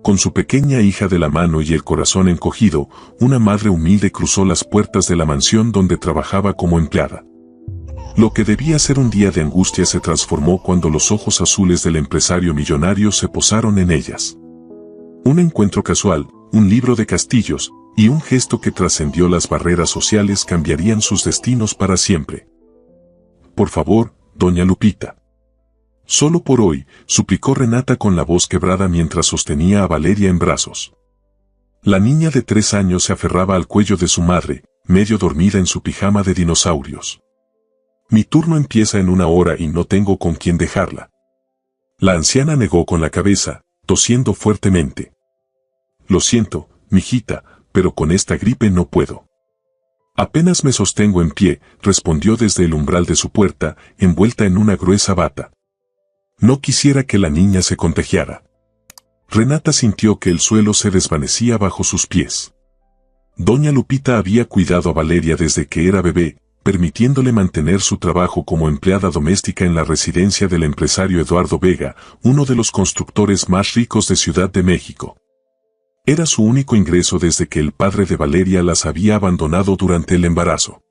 Con su pequeña hija de la mano y el corazón encogido, una madre humilde cruzó las puertas de la mansión donde trabajaba como empleada. Lo que debía ser un día de angustia se transformó cuando los ojos azules del empresario millonario se posaron en ellas. Un encuentro casual, un libro de castillos, y un gesto que trascendió las barreras sociales cambiarían sus destinos para siempre. Por favor, doña Lupita. Solo por hoy, suplicó Renata con la voz quebrada mientras sostenía a Valeria en brazos. La niña de 3 años se aferraba al cuello de su madre, medio dormida en su pijama de dinosaurios. Mi turno empieza en 1 hora y no tengo con quién dejarla. La anciana negó con la cabeza, tosiendo fuertemente. Lo siento, mijita, pero con esta gripe no puedo. Apenas me sostengo en pie, respondió desde el umbral de su puerta, envuelta en una gruesa bata. No quisiera que la niña se contagiara. Renata sintió que el suelo se desvanecía bajo sus pies. Doña Lupita había cuidado a Valeria desde que era bebé, permitiéndole mantener su trabajo como empleada doméstica en la residencia del empresario Eduardo Vega, uno de los constructores más ricos de Ciudad de México. Era su único ingreso desde que el padre de Valeria las había abandonado durante el embarazo.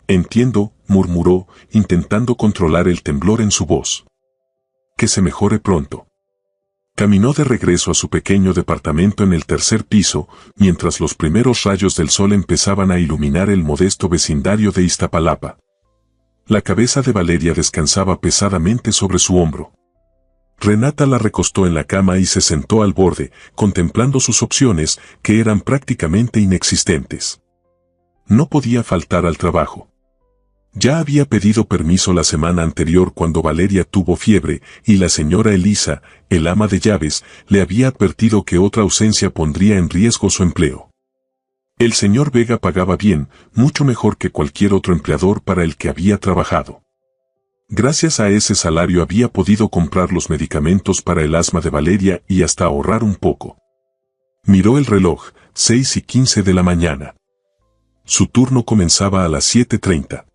Entiendo, murmuró, intentando controlar el temblor en su voz. Que se mejore pronto. Caminó de regreso a su pequeño departamento en el 3er piso, mientras los primeros rayos del sol empezaban a iluminar el modesto vecindario de Iztapalapa. La cabeza de Valeria descansaba pesadamente sobre su hombro. Renata la recostó en la cama y se sentó al borde, contemplando sus opciones, que eran prácticamente inexistentes. No podía faltar al trabajo. Ya había pedido permiso la semana anterior cuando Valeria tuvo fiebre, y la señora Elisa, el ama de llaves, le había advertido que otra ausencia pondría en riesgo su empleo. El señor Vega pagaba bien, mucho mejor que cualquier otro empleador para el que había trabajado. Gracias a ese salario había podido comprar los medicamentos para el asma de Valeria y hasta ahorrar un poco. Miró el reloj, 6:15 de la mañana. Su turno comenzaba a las 7:30.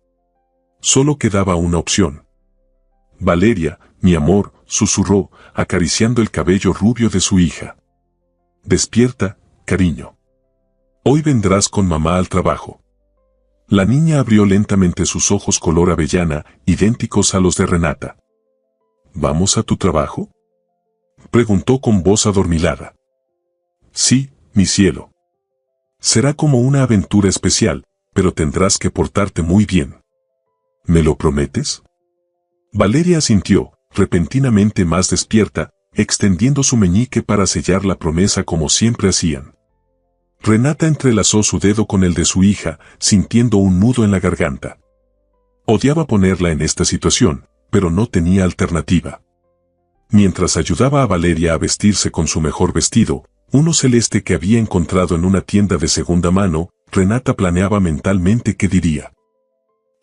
Solo quedaba una opción. Valeria, mi amor, susurró, acariciando el cabello rubio de su hija. Despierta, cariño. Hoy vendrás con mamá al trabajo. La niña abrió lentamente sus ojos color avellana, idénticos a los de Renata. ¿Vamos a tu trabajo?, preguntó con voz adormilada. Sí, mi cielo. Será como una aventura especial, pero tendrás que portarte muy bien. ¿Me lo prometes? Valeria asintió, repentinamente más despierta, extendiendo su meñique para sellar la promesa como siempre hacían. Renata entrelazó su dedo con el de su hija, sintiendo un nudo en la garganta. Odiaba ponerla en esta situación, pero no tenía alternativa. Mientras ayudaba a Valeria a vestirse con su mejor vestido, uno celeste que había encontrado en una tienda de segunda mano, Renata planeaba mentalmente qué diría.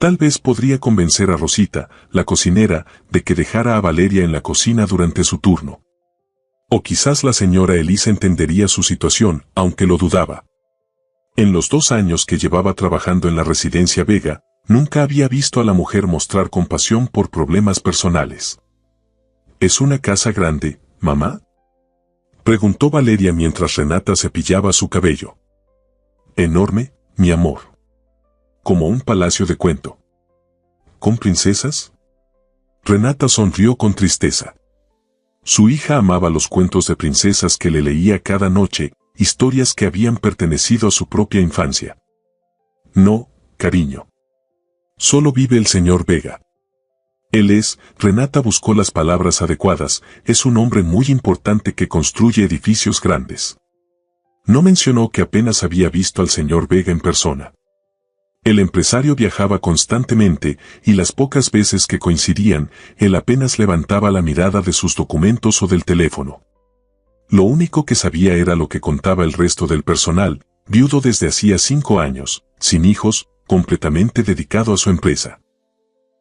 Tal vez podría convencer a Rosita, la cocinera, de que dejara a Valeria en la cocina durante su turno. O quizás la señora Elisa entendería su situación, aunque lo dudaba. En los 2 años que llevaba trabajando en la residencia Vega, nunca había visto a la mujer mostrar compasión por problemas personales. ¿Es una casa grande, mamá?, preguntó Valeria mientras Renata cepillaba su cabello. Enorme, mi amor. Como un palacio de cuento. ¿Con princesas? Renata sonrió con tristeza. Su hija amaba los cuentos de princesas que le leía cada noche, historias que habían pertenecido a su propia infancia. No, cariño. Solo vive el señor Vega. Él es, Renata buscó las palabras adecuadas, es un hombre muy importante que construye edificios grandes. No mencionó que apenas había visto al señor Vega en persona. El empresario viajaba constantemente, y las pocas veces que coincidían, él apenas levantaba la mirada de sus documentos o del teléfono. Lo único que sabía era lo que contaba el resto del personal, viudo desde hacía 5 años, sin hijos, completamente dedicado a su empresa.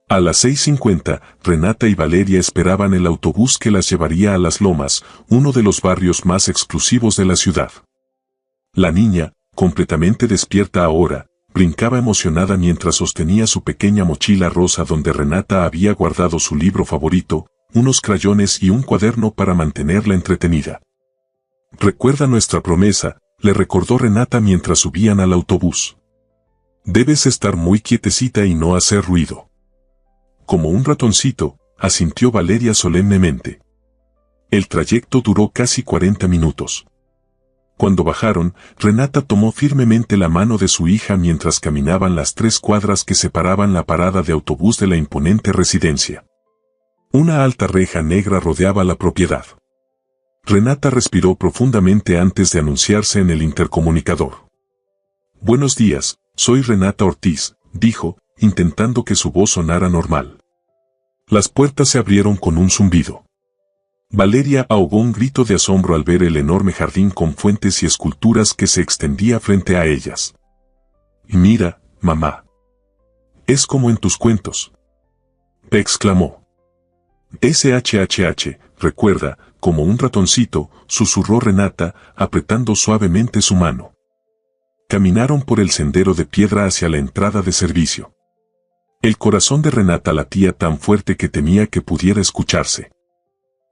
A las 6:50, Renata y Valeria esperaban el autobús que las llevaría a Las Lomas, uno de los barrios más exclusivos de la ciudad. La niña, completamente despierta ahora, brincaba emocionada mientras sostenía su pequeña mochila rosa donde Renata había guardado su libro favorito, unos crayones y un cuaderno para mantenerla entretenida. Recuerda nuestra promesa, le recordó Renata mientras subían al autobús. Debes estar muy quietecita y no hacer ruido. Como un ratoncito, asintió Valeria solemnemente. El trayecto duró casi 40 minutos. Cuando bajaron, Renata tomó firmemente la mano de su hija mientras caminaban las 3 cuadras que separaban la parada de autobús de la imponente residencia. Una alta reja negra rodeaba la propiedad. Renata respiró profundamente antes de anunciarse en el intercomunicador. Buenos días, soy Renata Ortiz, dijo, intentando que su voz sonara normal. Las puertas se abrieron con un zumbido. Valeria ahogó un grito de asombro al ver el enorme jardín con fuentes y esculturas que se extendía frente a ellas. Mira, mamá. Es como en tus cuentos. Exclamó. SHHH, recuerda, como un ratoncito, susurró Renata, apretando suavemente su mano. Caminaron por el sendero de piedra hacia la entrada de servicio. El corazón de Renata latía tan fuerte que temía que pudiera escucharse.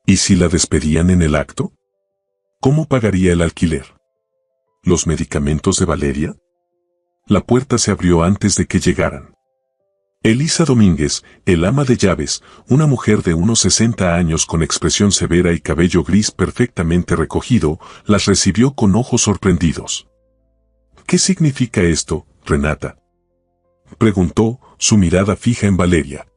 ¿Y si la despedían en el acto? ¿Cómo pagaría el alquiler? ¿Los medicamentos de Valeria? La puerta se abrió antes de que llegaran. Elisa Domínguez, el ama de llaves, una mujer de unos 60 años con expresión severa y cabello gris perfectamente recogido, las recibió con ojos sorprendidos. ¿Qué significa esto, Renata?, preguntó, su mirada fija en Valeria.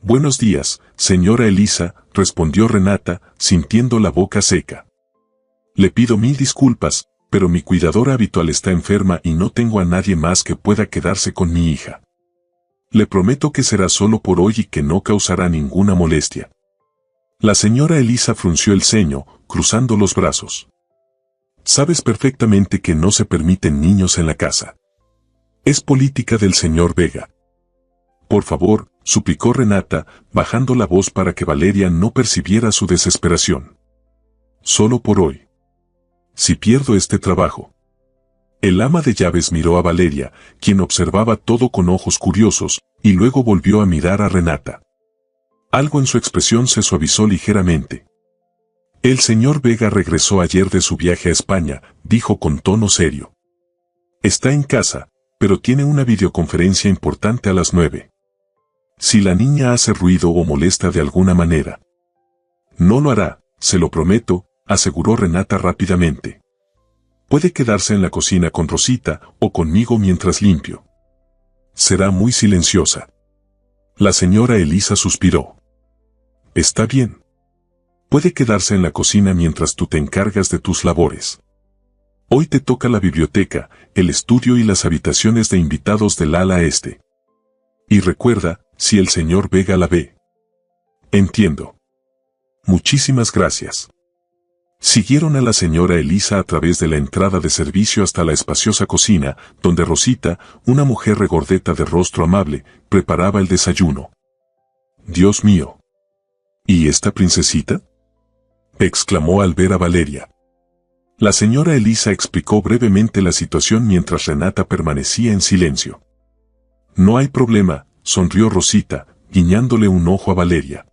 Buenos días, señora Elisa, respondió Renata, sintiendo la boca seca. Le pido 1000 disculpas, pero mi cuidadora habitual está enferma y no tengo a nadie más que pueda quedarse con mi hija. Le prometo que será solo por hoy y que no causará ninguna molestia. La señora Elisa frunció el ceño, cruzando los brazos. Sabes perfectamente que no se permiten niños en la casa. Es política del señor Vega. Por favor, suplicó Renata, bajando la voz para que Valeria no percibiera su desesperación. Solo por hoy. Si pierdo este trabajo. El ama de llaves miró a Valeria, quien observaba todo con ojos curiosos, y luego volvió a mirar a Renata. Algo en su expresión se suavizó ligeramente. El señor Vega regresó ayer de su viaje a España, dijo con tono serio. Está en casa, pero tiene una videoconferencia importante a las 9. Si la niña hace ruido o molesta de alguna manera. No lo hará, se lo prometo, aseguró Renata rápidamente. Puede quedarse en la cocina con Rosita o conmigo mientras limpio. Será muy silenciosa. La señora Elisa suspiró. Está bien. Puede quedarse en la cocina mientras tú te encargas de tus labores. Hoy te toca la biblioteca, el estudio y las habitaciones de invitados del ala este. Y recuerda, si el señor Vega la ve. Entiendo. Muchísimas gracias. Siguieron a la señora Elisa a través de la entrada de servicio hasta la espaciosa cocina, donde Rosita, una mujer regordeta de rostro amable, preparaba el desayuno. Dios mío. ¿Y esta princesita?, exclamó al ver a Valeria. La señora Elisa explicó brevemente la situación mientras Renata permanecía en silencio. No hay problema, sonrió Rosita, guiñándole un ojo a Valeria.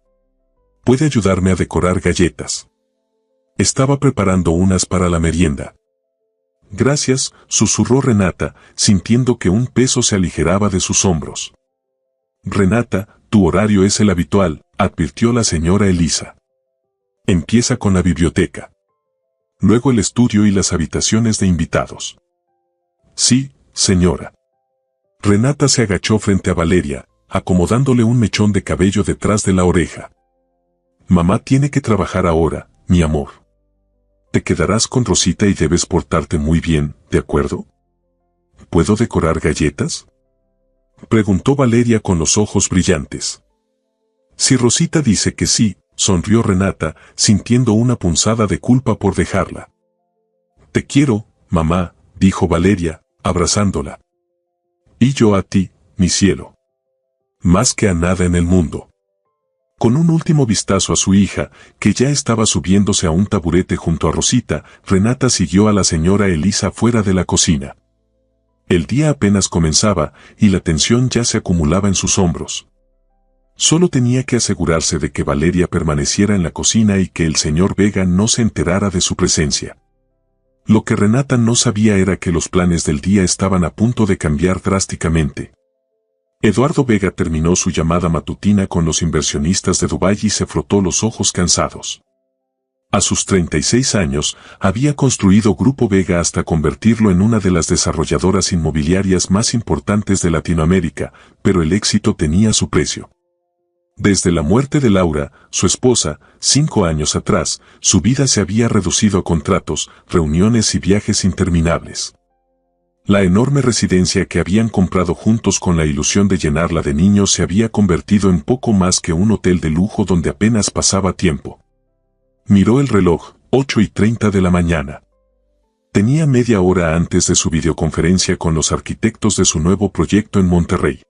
Puede ayudarme a decorar galletas. Estaba preparando unas para la merienda. Gracias, susurró Renata, sintiendo que un peso se aligeraba de sus hombros. Renata, tu horario es el habitual, advirtió la señora Elisa. Empieza con la biblioteca. Luego el estudio y las habitaciones de invitados. Sí, señora. Renata se agachó frente a Valeria, acomodándole un mechón de cabello detrás de la oreja. Mamá tiene que trabajar ahora, mi amor. Te quedarás con Rosita y debes portarte muy bien, ¿de acuerdo? ¿Puedo decorar galletas?, preguntó Valeria con los ojos brillantes. Si Rosita dice que sí, sonrió Renata, sintiendo una punzada de culpa por dejarla. Te quiero, mamá, dijo Valeria, abrazándola. Y yo a ti, mi cielo. Más que a nada en el mundo. Con un último vistazo a su hija, que ya estaba subiéndose a un taburete junto a Rosita, Renata siguió a la señora Elisa fuera de la cocina. El día apenas comenzaba, y la tensión ya se acumulaba en sus hombros. Solo tenía que asegurarse de que Valeria permaneciera en la cocina y que el señor Vega no se enterara de su presencia. Lo que Renata no sabía era que los planes del día estaban a punto de cambiar drásticamente. Eduardo Vega terminó su llamada matutina con los inversionistas de Dubái y se frotó los ojos cansados. A sus 36 años, había construido Grupo Vega hasta convertirlo en una de las desarrolladoras inmobiliarias más importantes de Latinoamérica, pero el éxito tenía su precio. Desde la muerte de Laura, su esposa, 5 años atrás, su vida se había reducido a contratos, reuniones y viajes interminables. La enorme residencia que habían comprado juntos con la ilusión de llenarla de niños se había convertido en poco más que un hotel de lujo donde apenas pasaba tiempo. Miró el reloj, 8:30 de la mañana. Tenía media hora antes de su videoconferencia con los arquitectos de su nuevo proyecto en Monterrey.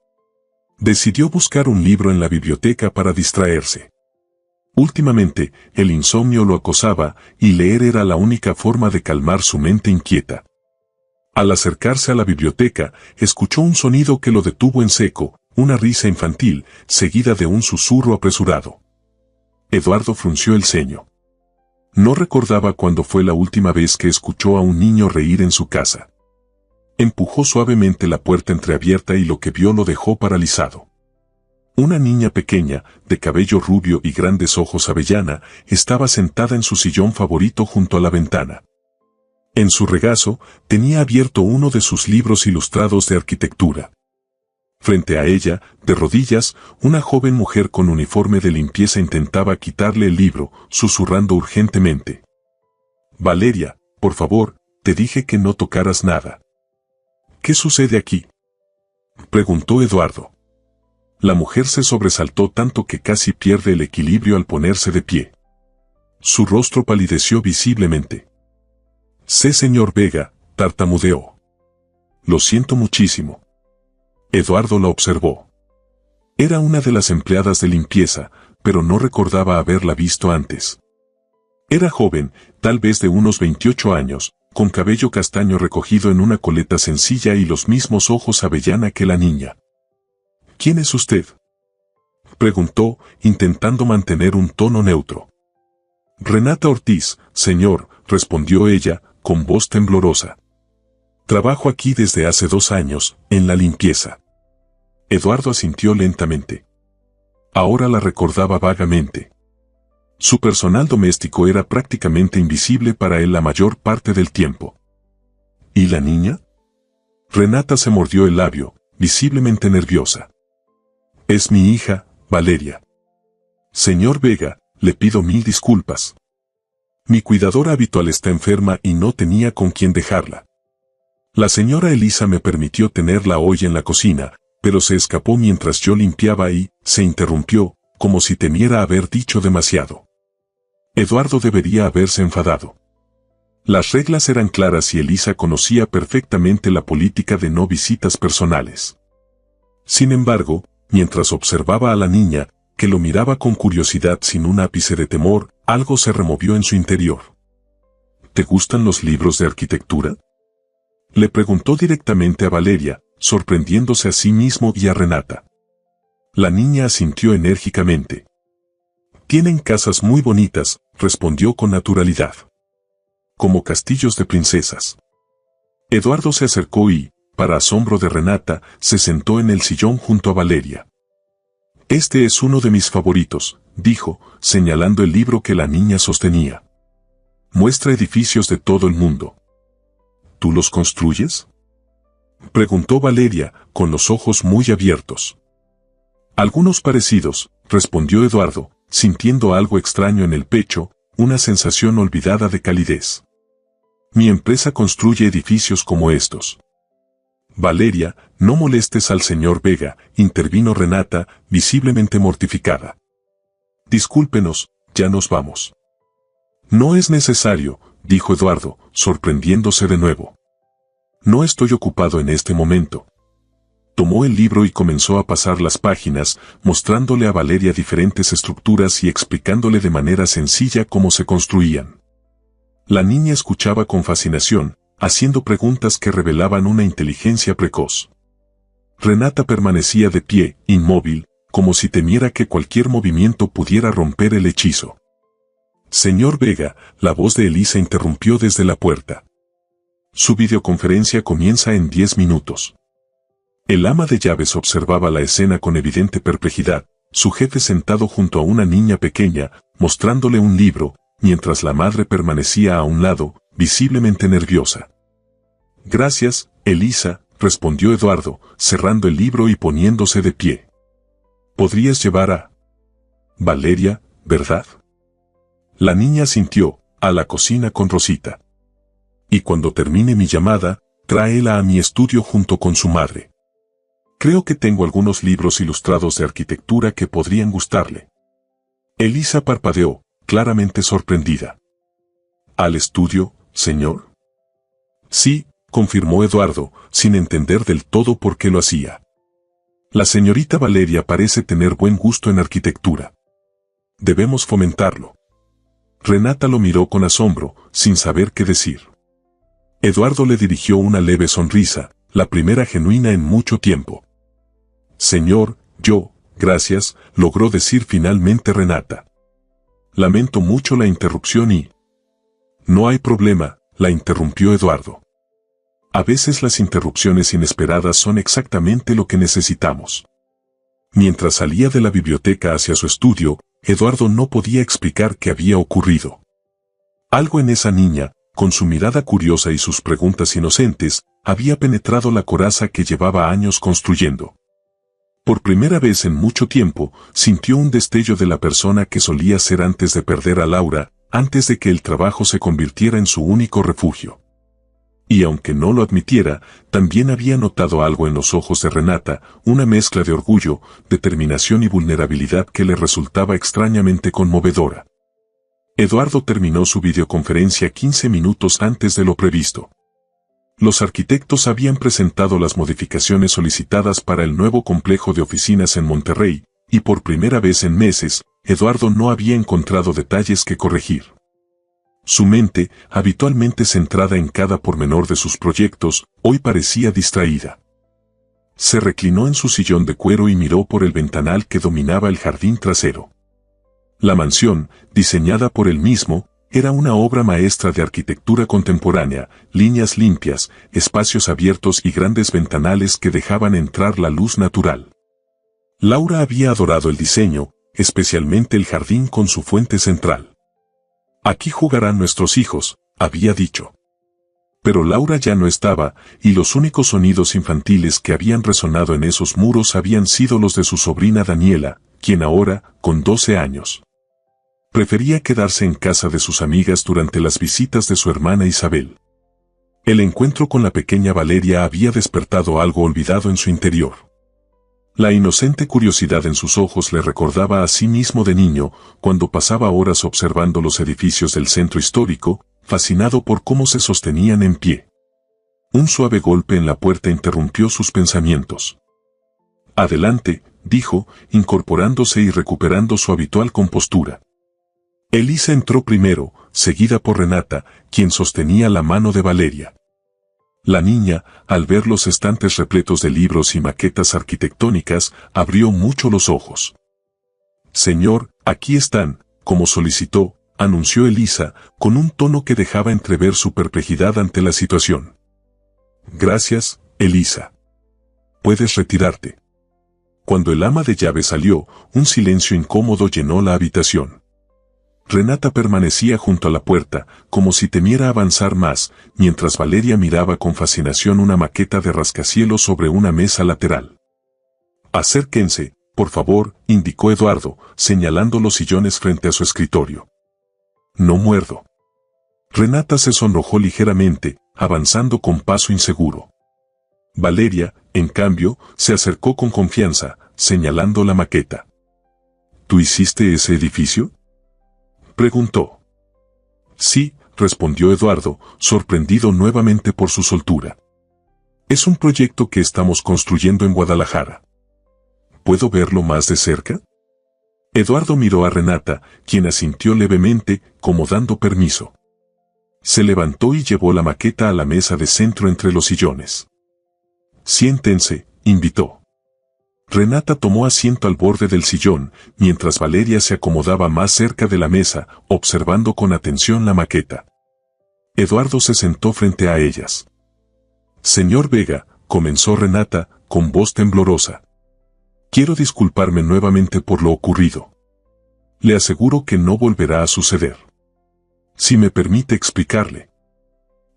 Decidió buscar un libro en la biblioteca para distraerse. Últimamente, el insomnio lo acosaba y leer era la única forma de calmar su mente inquieta. Al acercarse a la biblioteca, escuchó un sonido que lo detuvo en seco, una risa infantil, seguida de un susurro apresurado. Eduardo frunció el ceño. No recordaba cuándo fue la última vez que escuchó a un niño reír en su casa. Empujó suavemente la puerta entreabierta y lo que vio lo dejó paralizado. Una niña pequeña, de cabello rubio y grandes ojos avellana, estaba sentada en su sillón favorito junto a la ventana. En su regazo, tenía abierto uno de sus libros ilustrados de arquitectura. Frente a ella, de rodillas, una joven mujer con uniforme de limpieza intentaba quitarle el libro, susurrando urgentemente. «Valeria, por favor, te dije que no tocaras nada». «¿Qué sucede aquí?», preguntó Eduardo. La mujer se sobresaltó tanto que casi pierde el equilibrio al ponerse de pie. Su rostro palideció visiblemente. «Sé, señor Vega», tartamudeó. «Lo siento muchísimo». Eduardo la observó. Era una de las empleadas de limpieza, pero no recordaba haberla visto antes. Era joven, tal vez de unos 28 años, con cabello castaño recogido en una coleta sencilla y los mismos ojos avellana que la niña. «¿Quién es usted?», preguntó, intentando mantener un tono neutro. «Renata Ortiz, señor», respondió ella, con voz temblorosa. «Trabajo aquí desde hace 2 años, en la limpieza». Eduardo asintió lentamente. Ahora la recordaba vagamente. Su personal doméstico era prácticamente invisible para él la mayor parte del tiempo. ¿Y la niña? Renata se mordió el labio, visiblemente nerviosa. «Es mi hija, Valeria». «Señor Vega, le pido 1000 disculpas. Mi cuidadora habitual está enferma y no tenía con quién dejarla. La señora Elisa me permitió tenerla hoy en la cocina, pero se escapó mientras yo limpiaba y se interrumpió, como si temiera haber dicho demasiado. Eduardo debería haberse enfadado. Las reglas eran claras y Elisa conocía perfectamente la política de no visitas personales. Sin embargo, mientras observaba a la niña, que lo miraba con curiosidad sin un ápice de temor, algo se removió en su interior. «¿Te gustan los libros de arquitectura?», le preguntó directamente a Valeria, sorprendiéndose a sí mismo y a Renata. La niña asintió enérgicamente. «Tienen casas muy bonitas», respondió con naturalidad. «Como castillos de princesas». Eduardo se acercó y, para asombro de Renata, se sentó en el sillón junto a Valeria. «Este es uno de mis favoritos», dijo, señalando el libro que la niña sostenía. «Muestra edificios de todo el mundo». «¿Tú los construyes?», preguntó Valeria, con los ojos muy abiertos. «Algunos parecidos», respondió Eduardo, sintiendo algo extraño en el pecho, una sensación olvidada de calidez. «Mi empresa construye edificios como estos». «Valeria, no molestes al señor Vega», intervino Renata, visiblemente mortificada. «Discúlpenos, ya nos vamos». «No es necesario», dijo Eduardo, sorprendiéndose de nuevo. «No estoy ocupado en este momento». Tomó el libro y comenzó a pasar las páginas, mostrándole a Valeria diferentes estructuras y explicándole de manera sencilla cómo se construían. La niña escuchaba con fascinación, haciendo preguntas que revelaban una inteligencia precoz. Renata permanecía de pie, inmóvil, como si temiera que cualquier movimiento pudiera romper el hechizo. Señor Vega, la voz de Elisa interrumpió desde la puerta. Su videoconferencia comienza en 10 minutos. El ama de llaves observaba la escena con evidente perplejidad, su jefe sentado junto a una niña pequeña, mostrándole un libro, mientras la madre permanecía a un lado, visiblemente nerviosa. Gracias, Elisa, respondió Eduardo, cerrando el libro y poniéndose de pie. ¿Podrías llevar a Valeria, verdad? La niña asintió, a la cocina con Rosita. Y cuando termine mi llamada, tráela a mi estudio junto con su madre. Creo que tengo algunos libros ilustrados de arquitectura que podrían gustarle. Elisa parpadeó, claramente sorprendida. ¿Al estudio, señor? Sí, confirmó Eduardo, sin entender del todo por qué lo hacía. La señorita Valeria parece tener buen gusto en arquitectura. Debemos fomentarlo. Renata lo miró con asombro, sin saber qué decir. Eduardo le dirigió una leve sonrisa, la primera genuina en mucho tiempo. Señor, gracias, logró decir finalmente Renata. Lamento mucho la interrupción y... No hay problema, la interrumpió Eduardo. A veces las interrupciones inesperadas son exactamente lo que necesitamos. Mientras salía de la biblioteca hacia su estudio, Eduardo no podía explicar qué había ocurrido. Algo en esa niña, con su mirada curiosa y sus preguntas inocentes, había penetrado la coraza que llevaba años construyendo. Por primera vez en mucho tiempo, sintió un destello de la persona que solía ser antes de perder a Laura, antes de que el trabajo se convirtiera en su único refugio. Y aunque no lo admitiera, también había notado algo en los ojos de Renata, una mezcla de orgullo, determinación y vulnerabilidad que le resultaba extrañamente conmovedora. Eduardo terminó su videoconferencia 15 minutos antes de lo previsto. Los arquitectos habían presentado las modificaciones solicitadas para el nuevo complejo de oficinas en Monterrey, y por primera vez en meses, Eduardo no había encontrado detalles que corregir. Su mente, habitualmente centrada en cada pormenor de sus proyectos, hoy parecía distraída. Se reclinó en su sillón de cuero y miró por el ventanal que dominaba el jardín trasero. La mansión, diseñada por él mismo, era una obra maestra de arquitectura contemporánea, líneas limpias, espacios abiertos y grandes ventanales que dejaban entrar la luz natural. Laura había adorado el diseño, especialmente el jardín con su fuente central. Aquí jugarán nuestros hijos, había dicho. Pero Laura ya no estaba, y los únicos sonidos infantiles que habían resonado en esos muros habían sido los de su sobrina Daniela, quien ahora, con 12 años, prefería quedarse en casa de sus amigas durante las visitas de su hermana Isabel. El encuentro con la pequeña Valeria había despertado algo olvidado en su interior. La inocente curiosidad en sus ojos le recordaba a sí mismo de niño, cuando pasaba horas observando los edificios del centro histórico, fascinado por cómo se sostenían en pie. Un suave golpe en la puerta interrumpió sus pensamientos. Adelante, dijo, incorporándose y recuperando su habitual compostura. Elisa entró primero, seguida por Renata, quien sostenía la mano de Valeria. La niña, al ver los estantes repletos de libros y maquetas arquitectónicas, abrió mucho los ojos. Señor, aquí están, como solicitó, anunció Elisa, con un tono que dejaba entrever su perplejidad ante la situación. Gracias, Elisa. Puedes retirarte. Cuando el ama de llaves salió, un silencio incómodo llenó la habitación. Renata permanecía junto a la puerta, como si temiera avanzar más, mientras Valeria miraba con fascinación una maqueta de rascacielos sobre una mesa lateral. Acérquense, por favor, indicó Eduardo, señalando los sillones frente a su escritorio. No muerdo. Renata se sonrojó ligeramente, avanzando con paso inseguro. Valeria, en cambio, se acercó con confianza, señalando la maqueta. ¿Tú hiciste ese edificio?, preguntó. Sí, respondió Eduardo, sorprendido nuevamente por su soltura. Es un proyecto que estamos construyendo en Guadalajara. ¿Puedo verlo más de cerca? Eduardo miró a Renata, quien asintió levemente, como dando permiso. Se levantó y llevó la maqueta a la mesa de centro entre los sillones. Siéntense, invitó. Renata tomó asiento al borde del sillón, mientras Valeria se acomodaba más cerca de la mesa, observando con atención la maqueta. Eduardo se sentó frente a ellas. Señor Vega, comenzó Renata, con voz temblorosa. Quiero disculparme nuevamente por lo ocurrido. Le aseguro que no volverá a suceder. Si me permite explicarle.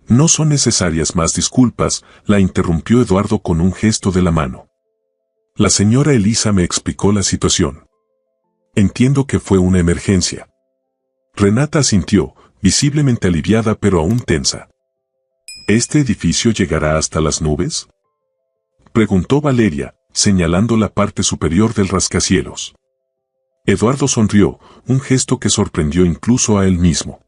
No son necesarias más disculpas, la interrumpió Eduardo con un gesto de la mano. La señora Elisa me explicó la situación. Entiendo que fue una emergencia. Renata asintió, visiblemente aliviada pero aún tensa. ¿Este edificio llegará hasta las nubes?, preguntó Valeria, señalando la parte superior del rascacielos. Eduardo sonrió, un gesto que sorprendió incluso a él mismo.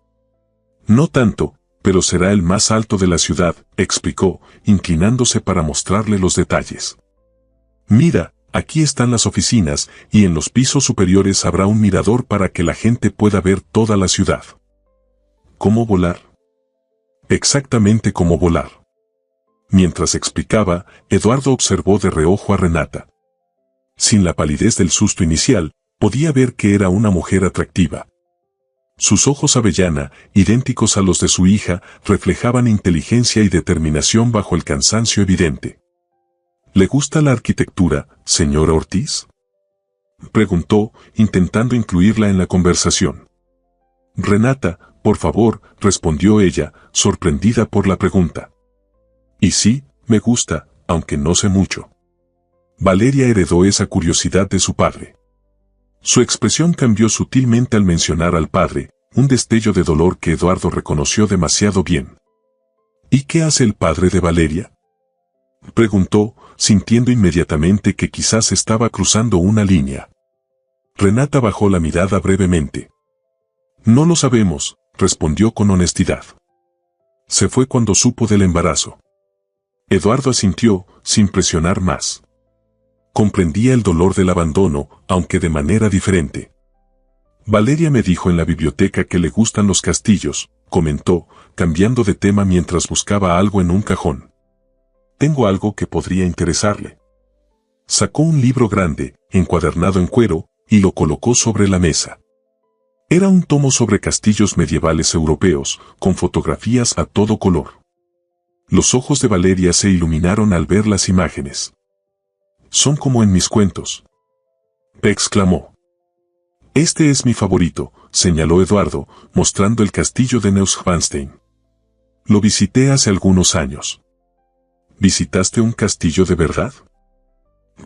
No tanto, pero será el más alto de la ciudad, explicó, inclinándose para mostrarle los detalles. Mira, aquí están las oficinas, y en los pisos superiores habrá un mirador para que la gente pueda ver toda la ciudad. ¿Cómo volar? Exactamente como volar. Mientras explicaba, Eduardo observó de reojo a Renata. Sin la palidez del susto inicial, podía ver que era una mujer atractiva. Sus ojos avellana, idénticos a los de su hija, reflejaban inteligencia y determinación bajo el cansancio evidente. ¿Le gusta la arquitectura, señora Ortiz?, preguntó, intentando incluirla en la conversación. Renata, por favor, respondió ella, sorprendida por la pregunta. Y sí, me gusta, aunque no sé mucho. Valeria heredó esa curiosidad de su padre. Su expresión cambió sutilmente al mencionar al padre, un destello de dolor que Eduardo reconoció demasiado bien. ¿Y qué hace el padre de Valeria?, preguntó, sintiendo inmediatamente que quizás estaba cruzando una línea. Renata bajó la mirada brevemente. No lo sabemos, respondió con honestidad. Se fue cuando supo del embarazo. Eduardo asintió, sin presionar más. Comprendía el dolor del abandono, aunque de manera diferente. Valeria me dijo en la biblioteca que le gustan los castillos, comentó, cambiando de tema mientras buscaba algo en un cajón. Tengo algo que podría interesarle. Sacó un libro grande, encuadernado en cuero, y lo colocó sobre la mesa. Era un tomo sobre castillos medievales europeos, con fotografías a todo color. Los ojos de Valeria se iluminaron al ver las imágenes. Son como en mis cuentos, exclamó. Este es mi favorito, señaló Eduardo, mostrando el castillo de Neuschwanstein. Lo visité hace algunos años. ¿Visitaste un castillo de verdad?,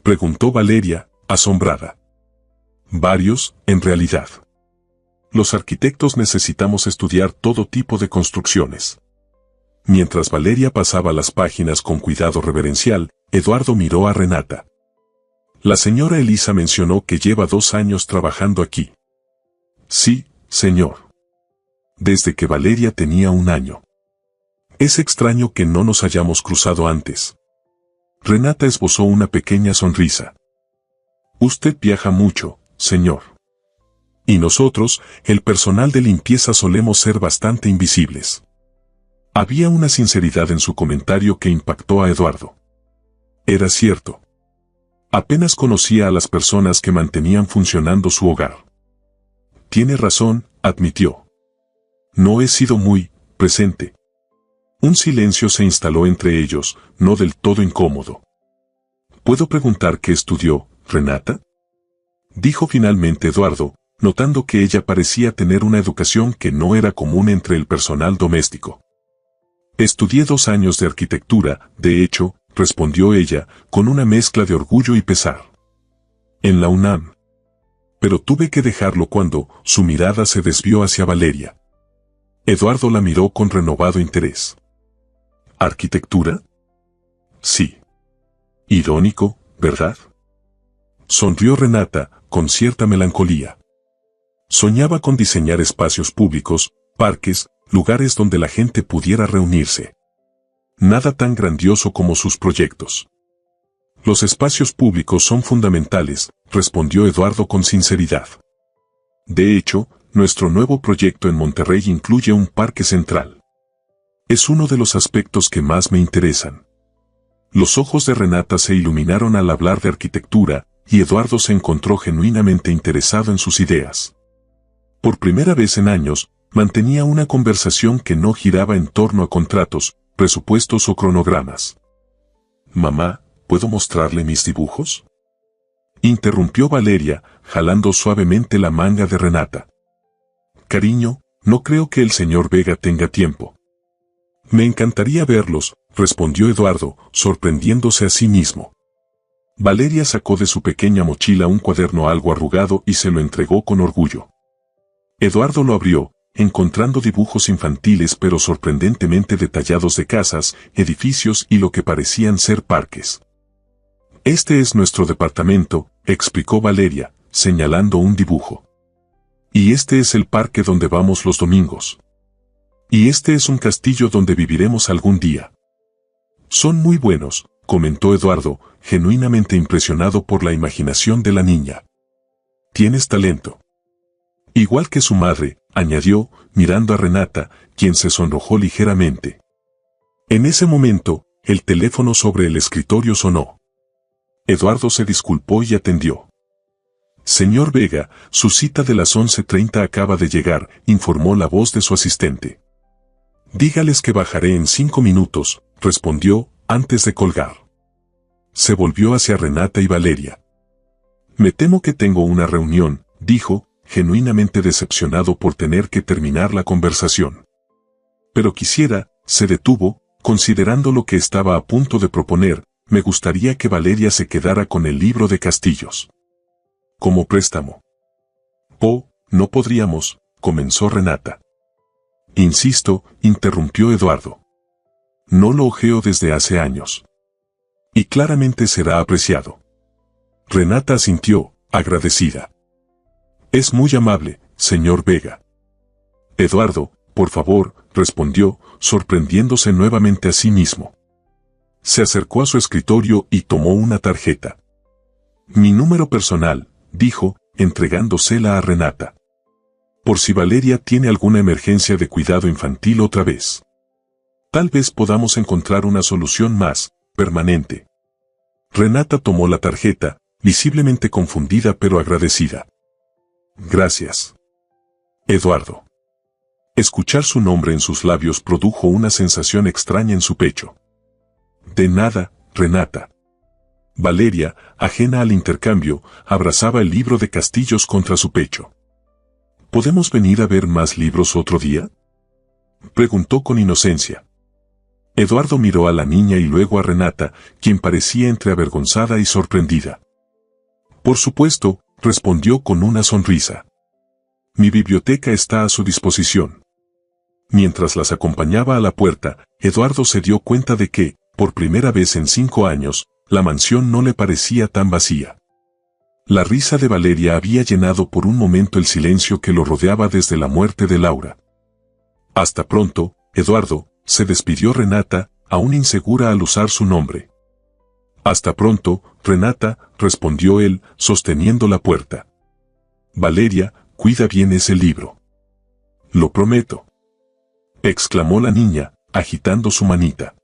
preguntó Valeria, asombrada. Varios, en realidad. Los arquitectos necesitamos estudiar todo tipo de construcciones. Mientras Valeria pasaba las páginas con cuidado reverencial, Eduardo miró a Renata. La señora Elisa mencionó que lleva 2 años trabajando aquí. Sí, señor. Desde que Valeria tenía 1 año. Es extraño que no nos hayamos cruzado antes. Renata esbozó una pequeña sonrisa. Usted viaja mucho, señor. Y nosotros, el personal de limpieza, solemos ser bastante invisibles. Había una sinceridad en su comentario que impactó a Eduardo. Era cierto. Apenas conocía a las personas que mantenían funcionando su hogar. Tiene razón, admitió. No he sido muy presente. Un silencio se instaló entre ellos, no del todo incómodo. ¿Puedo preguntar qué estudió, Renata?, dijo finalmente Eduardo, notando que ella parecía tener una educación que no era común entre el personal doméstico. Estudié 2 años de arquitectura, de hecho, respondió ella, con una mezcla de orgullo y pesar. En la UNAM. Pero tuve que dejarlo cuando su mirada se desvió hacia Valeria. Eduardo la miró con renovado interés. ¿Arquitectura? Sí. Irónico, ¿verdad?, sonrió Renata, con cierta melancolía. Soñaba con diseñar espacios públicos, parques, lugares donde la gente pudiera reunirse. Nada tan grandioso como sus proyectos. Los espacios públicos son fundamentales, respondió Eduardo con sinceridad. De hecho, nuestro nuevo proyecto en Monterrey incluye un parque central. Es uno de los aspectos que más me interesan. Los ojos de Renata se iluminaron al hablar de arquitectura, y Eduardo se encontró genuinamente interesado en sus ideas. Por primera vez en años, mantenía una conversación que no giraba en torno a contratos, presupuestos o cronogramas. «Mamá, ¿puedo mostrarle mis dibujos?», interrumpió Valeria, jalando suavemente la manga de Renata. «Cariño, no creo que el señor Vega tenga tiempo». «Me encantaría verlos», respondió Eduardo, sorprendiéndose a sí mismo. Valeria sacó de su pequeña mochila un cuaderno algo arrugado y se lo entregó con orgullo. Eduardo lo abrió, encontrando dibujos infantiles pero sorprendentemente detallados de casas, edificios y lo que parecían ser parques. «Este es nuestro departamento», explicó Valeria, señalando un dibujo. «Y este es el parque donde vamos los domingos. Y este es un castillo donde viviremos algún día». «Son muy buenos», comentó Eduardo, genuinamente impresionado por la imaginación de la niña. «Tienes talento». «Igual que su madre», añadió, mirando a Renata, quien se sonrojó ligeramente. En ese momento, el teléfono sobre el escritorio sonó. Eduardo se disculpó y atendió. «Señor Vega, su cita de las 11:30 acaba de llegar», informó la voz de su asistente. «Dígales que bajaré en 5 minutos», respondió, antes de colgar. Se volvió hacia Renata y Valeria. «Me temo que tengo una reunión», dijo, genuinamente decepcionado por tener que terminar la conversación. «Pero quisiera», se detuvo, considerando lo que estaba a punto de proponer, «me gustaría que Valeria se quedara con el libro de castillos. Como préstamo». «Oh, no podríamos», comenzó Renata. «Insisto», interrumpió Eduardo. «No lo hojeo desde hace años. Y claramente será apreciado». Renata asintió, agradecida. «Es muy amable, señor Vega». «Eduardo, por favor», respondió, sorprendiéndose nuevamente a sí mismo. Se acercó a su escritorio y tomó una tarjeta. «Mi número personal», dijo, entregándosela a Renata. «Por si Valeria tiene alguna emergencia de cuidado infantil otra vez. Tal vez podamos encontrar una solución más permanente». Renata tomó la tarjeta, visiblemente confundida pero agradecida. «Gracias, Eduardo». Escuchar su nombre en sus labios produjo una sensación extraña en su pecho. «De nada, Renata». Valeria, ajena al intercambio, abrazaba el libro de castillos contra su pecho. «¿Podemos venir a ver más libros otro día?», preguntó con inocencia. Eduardo miró a la niña y luego a Renata, quien parecía entre avergonzada y sorprendida. «Por supuesto», respondió con una sonrisa. «Mi biblioteca está a su disposición». Mientras las acompañaba a la puerta, Eduardo se dio cuenta de que, por primera vez en 5 años, la mansión no le parecía tan vacía. La risa de Valeria había llenado por un momento el silencio que lo rodeaba desde la muerte de Laura. «Hasta pronto, Eduardo», se despidió Renata, aún insegura al usar su nombre. «Hasta pronto, Renata», respondió él, sosteniendo la puerta. «Valeria, cuida bien ese libro». «Lo prometo», exclamó la niña, agitando su manita.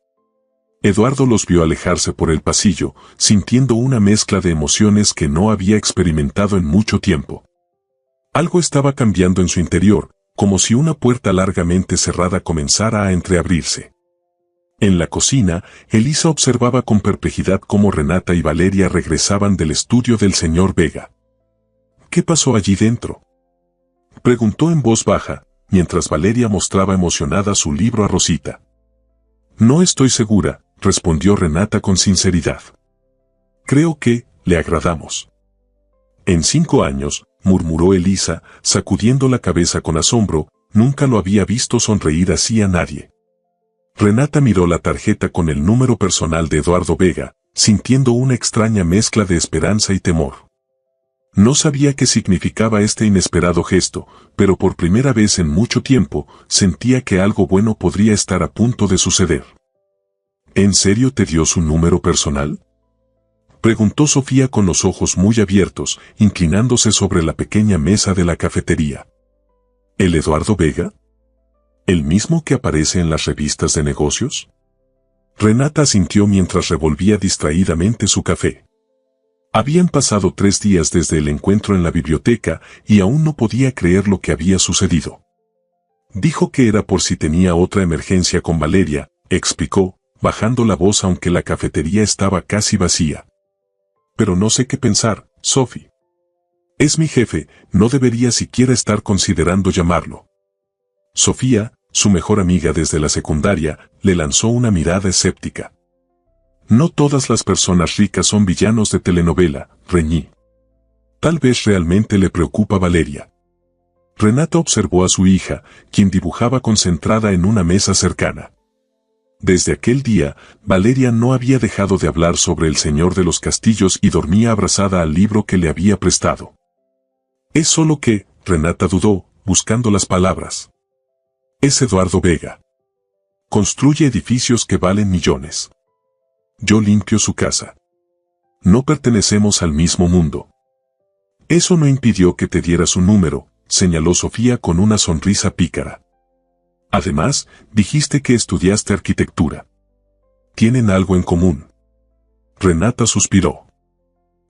Eduardo los vio alejarse por el pasillo, sintiendo una mezcla de emociones que no había experimentado en mucho tiempo. Algo estaba cambiando en su interior, como si una puerta largamente cerrada comenzara a entreabrirse. En la cocina, Elisa observaba con perplejidad cómo Renata y Valeria regresaban del estudio del señor Vega. «¿Qué pasó allí dentro?», preguntó en voz baja, mientras Valeria mostraba emocionada su libro a Rosita. «No estoy segura», respondió Renata con sinceridad. «Creo que le agradamos». «En 5 años», murmuró Elisa, sacudiendo la cabeza con asombro, nunca lo había visto sonreír así a nadie. Renata miró la tarjeta con el número personal de Eduardo Vega, sintiendo una extraña mezcla de esperanza y temor. No sabía qué significaba este inesperado gesto, pero por primera vez en mucho tiempo, sentía que algo bueno podría estar a punto de suceder. ¿En serio te dio su número personal?, preguntó Sofía con los ojos muy abiertos, inclinándose sobre la pequeña mesa de la cafetería. ¿El Eduardo Vega? ¿El mismo que aparece en las revistas de negocios?, Renata asintió mientras revolvía distraídamente su café. Habían pasado 3 días desde el encuentro en la biblioteca y aún no podía creer lo que había sucedido. Dijo que era por si tenía otra emergencia con Valeria, explicó, bajando la voz aunque la cafetería estaba casi vacía. Pero no sé qué pensar, Sophie. Es mi jefe, no debería siquiera estar considerando llamarlo. Sofía, su mejor amiga desde la secundaria, le lanzó una mirada escéptica. No todas las personas ricas son villanos de telenovela, reñí. Tal vez realmente le preocupa Valeria. Renata observó a su hija, quien dibujaba concentrada en una mesa cercana. Desde aquel día, Valeria no había dejado de hablar sobre el Señor de los Castillos y dormía abrazada al libro que le había prestado. Es solo que, Renata dudó, buscando las palabras. Es Eduardo Vega. Construye edificios que valen millones. Yo limpio su casa. No pertenecemos al mismo mundo. Eso no impidió que te diera su número, señaló Sofía con una sonrisa pícara. Además, dijiste que estudiaste arquitectura. Tienen algo en común. Renata suspiró.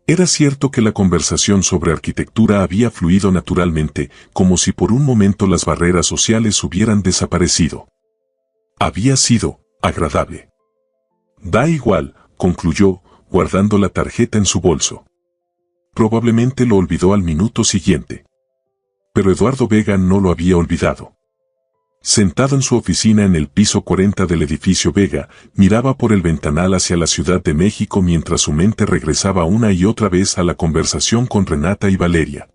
Era cierto que la conversación sobre arquitectura había fluido naturalmente, como si por un momento las barreras sociales hubieran desaparecido. Había sido agradable. Da igual, concluyó, guardando la tarjeta en su bolso. Probablemente lo olvidó al minuto siguiente. Pero Eduardo Vega no lo había olvidado. Sentado en su oficina en el piso 40 del edificio Vega, miraba por el ventanal hacia la Ciudad de México mientras su mente regresaba una y otra vez a la conversación con Renata y Valeria.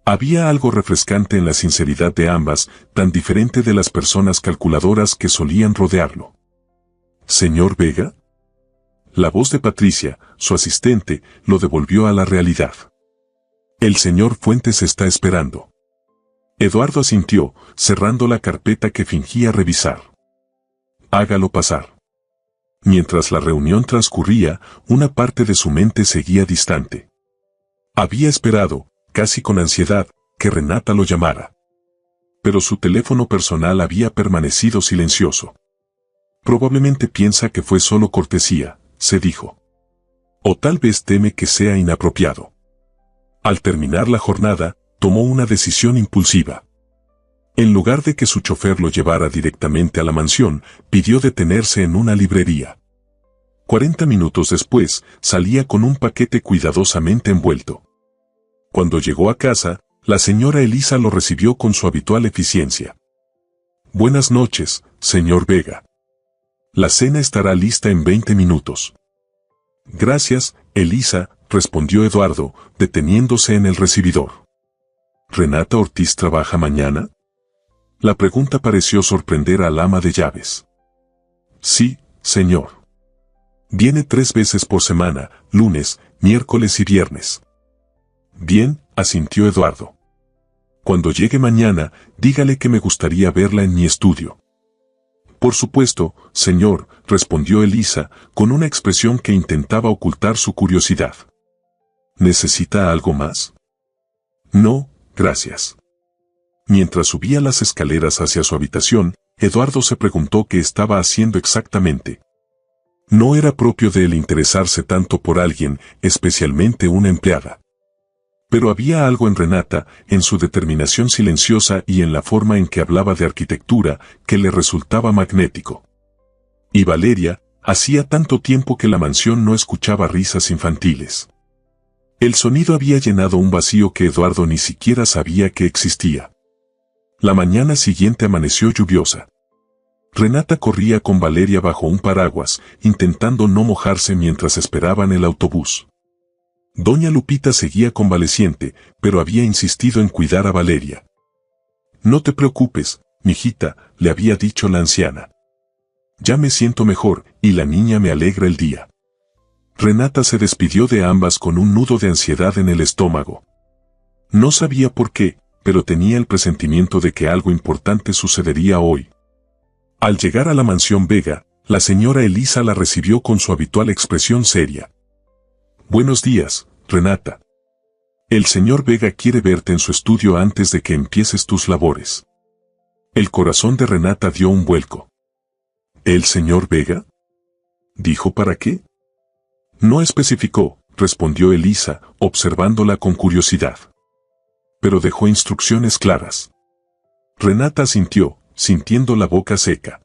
Había algo refrescante en la sinceridad de ambas, tan diferente de las personas calculadoras que solían rodearlo. ¿Señor Vega? La voz de Patricia, su asistente, lo devolvió a la realidad. El señor Fuentes está esperando. Eduardo asintió, cerrando la carpeta que fingía revisar. Hágalo pasar. Mientras la reunión transcurría, una parte de su mente seguía distante. Había esperado, casi con ansiedad, que Renata lo llamara. Pero su teléfono personal había permanecido silencioso. Probablemente piensa que fue solo cortesía, se dijo. O tal vez teme que sea inapropiado. Al terminar la jornada, tomó una decisión impulsiva. En lugar de que su chofer lo llevara directamente a la mansión, pidió detenerse en una librería. 40 minutos después, salía con un paquete cuidadosamente envuelto. Cuando llegó a casa, la señora Elisa lo recibió con su habitual eficiencia. Buenas noches, señor Vega. La cena estará lista en 20 minutos. Gracias, Elisa, respondió Eduardo, deteniéndose en el recibidor. ¿Renata Ortiz trabaja mañana? La pregunta pareció sorprender al ama de llaves. Sí, señor. Viene 3 veces por semana, lunes, miércoles y viernes. Bien, asintió Eduardo. Cuando llegue mañana, dígale que me gustaría verla en mi estudio. Por supuesto, señor, respondió Elisa, con una expresión que intentaba ocultar su curiosidad. ¿Necesita algo más? No, gracias. Mientras subía las escaleras hacia su habitación, Eduardo se preguntó qué estaba haciendo exactamente. No era propio de él interesarse tanto por alguien, especialmente una empleada. Pero había algo en Renata, en su determinación silenciosa y en la forma en que hablaba de arquitectura, que le resultaba magnético. Y Valeria, hacía tanto tiempo que la mansión no escuchaba risas infantiles. El sonido había llenado un vacío que Eduardo ni siquiera sabía que existía. La mañana siguiente amaneció lluviosa. Renata corría con Valeria bajo un paraguas, intentando no mojarse mientras esperaban el autobús. Doña Lupita seguía convaleciente, pero había insistido en cuidar a Valeria. No te preocupes, mijita, le había dicho la anciana. Ya me siento mejor, y la niña me alegra el día. Renata se despidió de ambas con un nudo de ansiedad en el estómago. No sabía por qué, pero tenía el presentimiento de que algo importante sucedería hoy. Al llegar a la mansión Vega, la señora Elisa la recibió con su habitual expresión seria. Buenos días, Renata. El señor Vega quiere verte en su estudio antes de que empieces tus labores. El corazón de Renata dio un vuelco. ¿El señor Vega? ¿Dijo para qué? No especificó, respondió Elisa, observándola con curiosidad. Pero dejó instrucciones claras. Renata asintió, sintiendo la boca seca.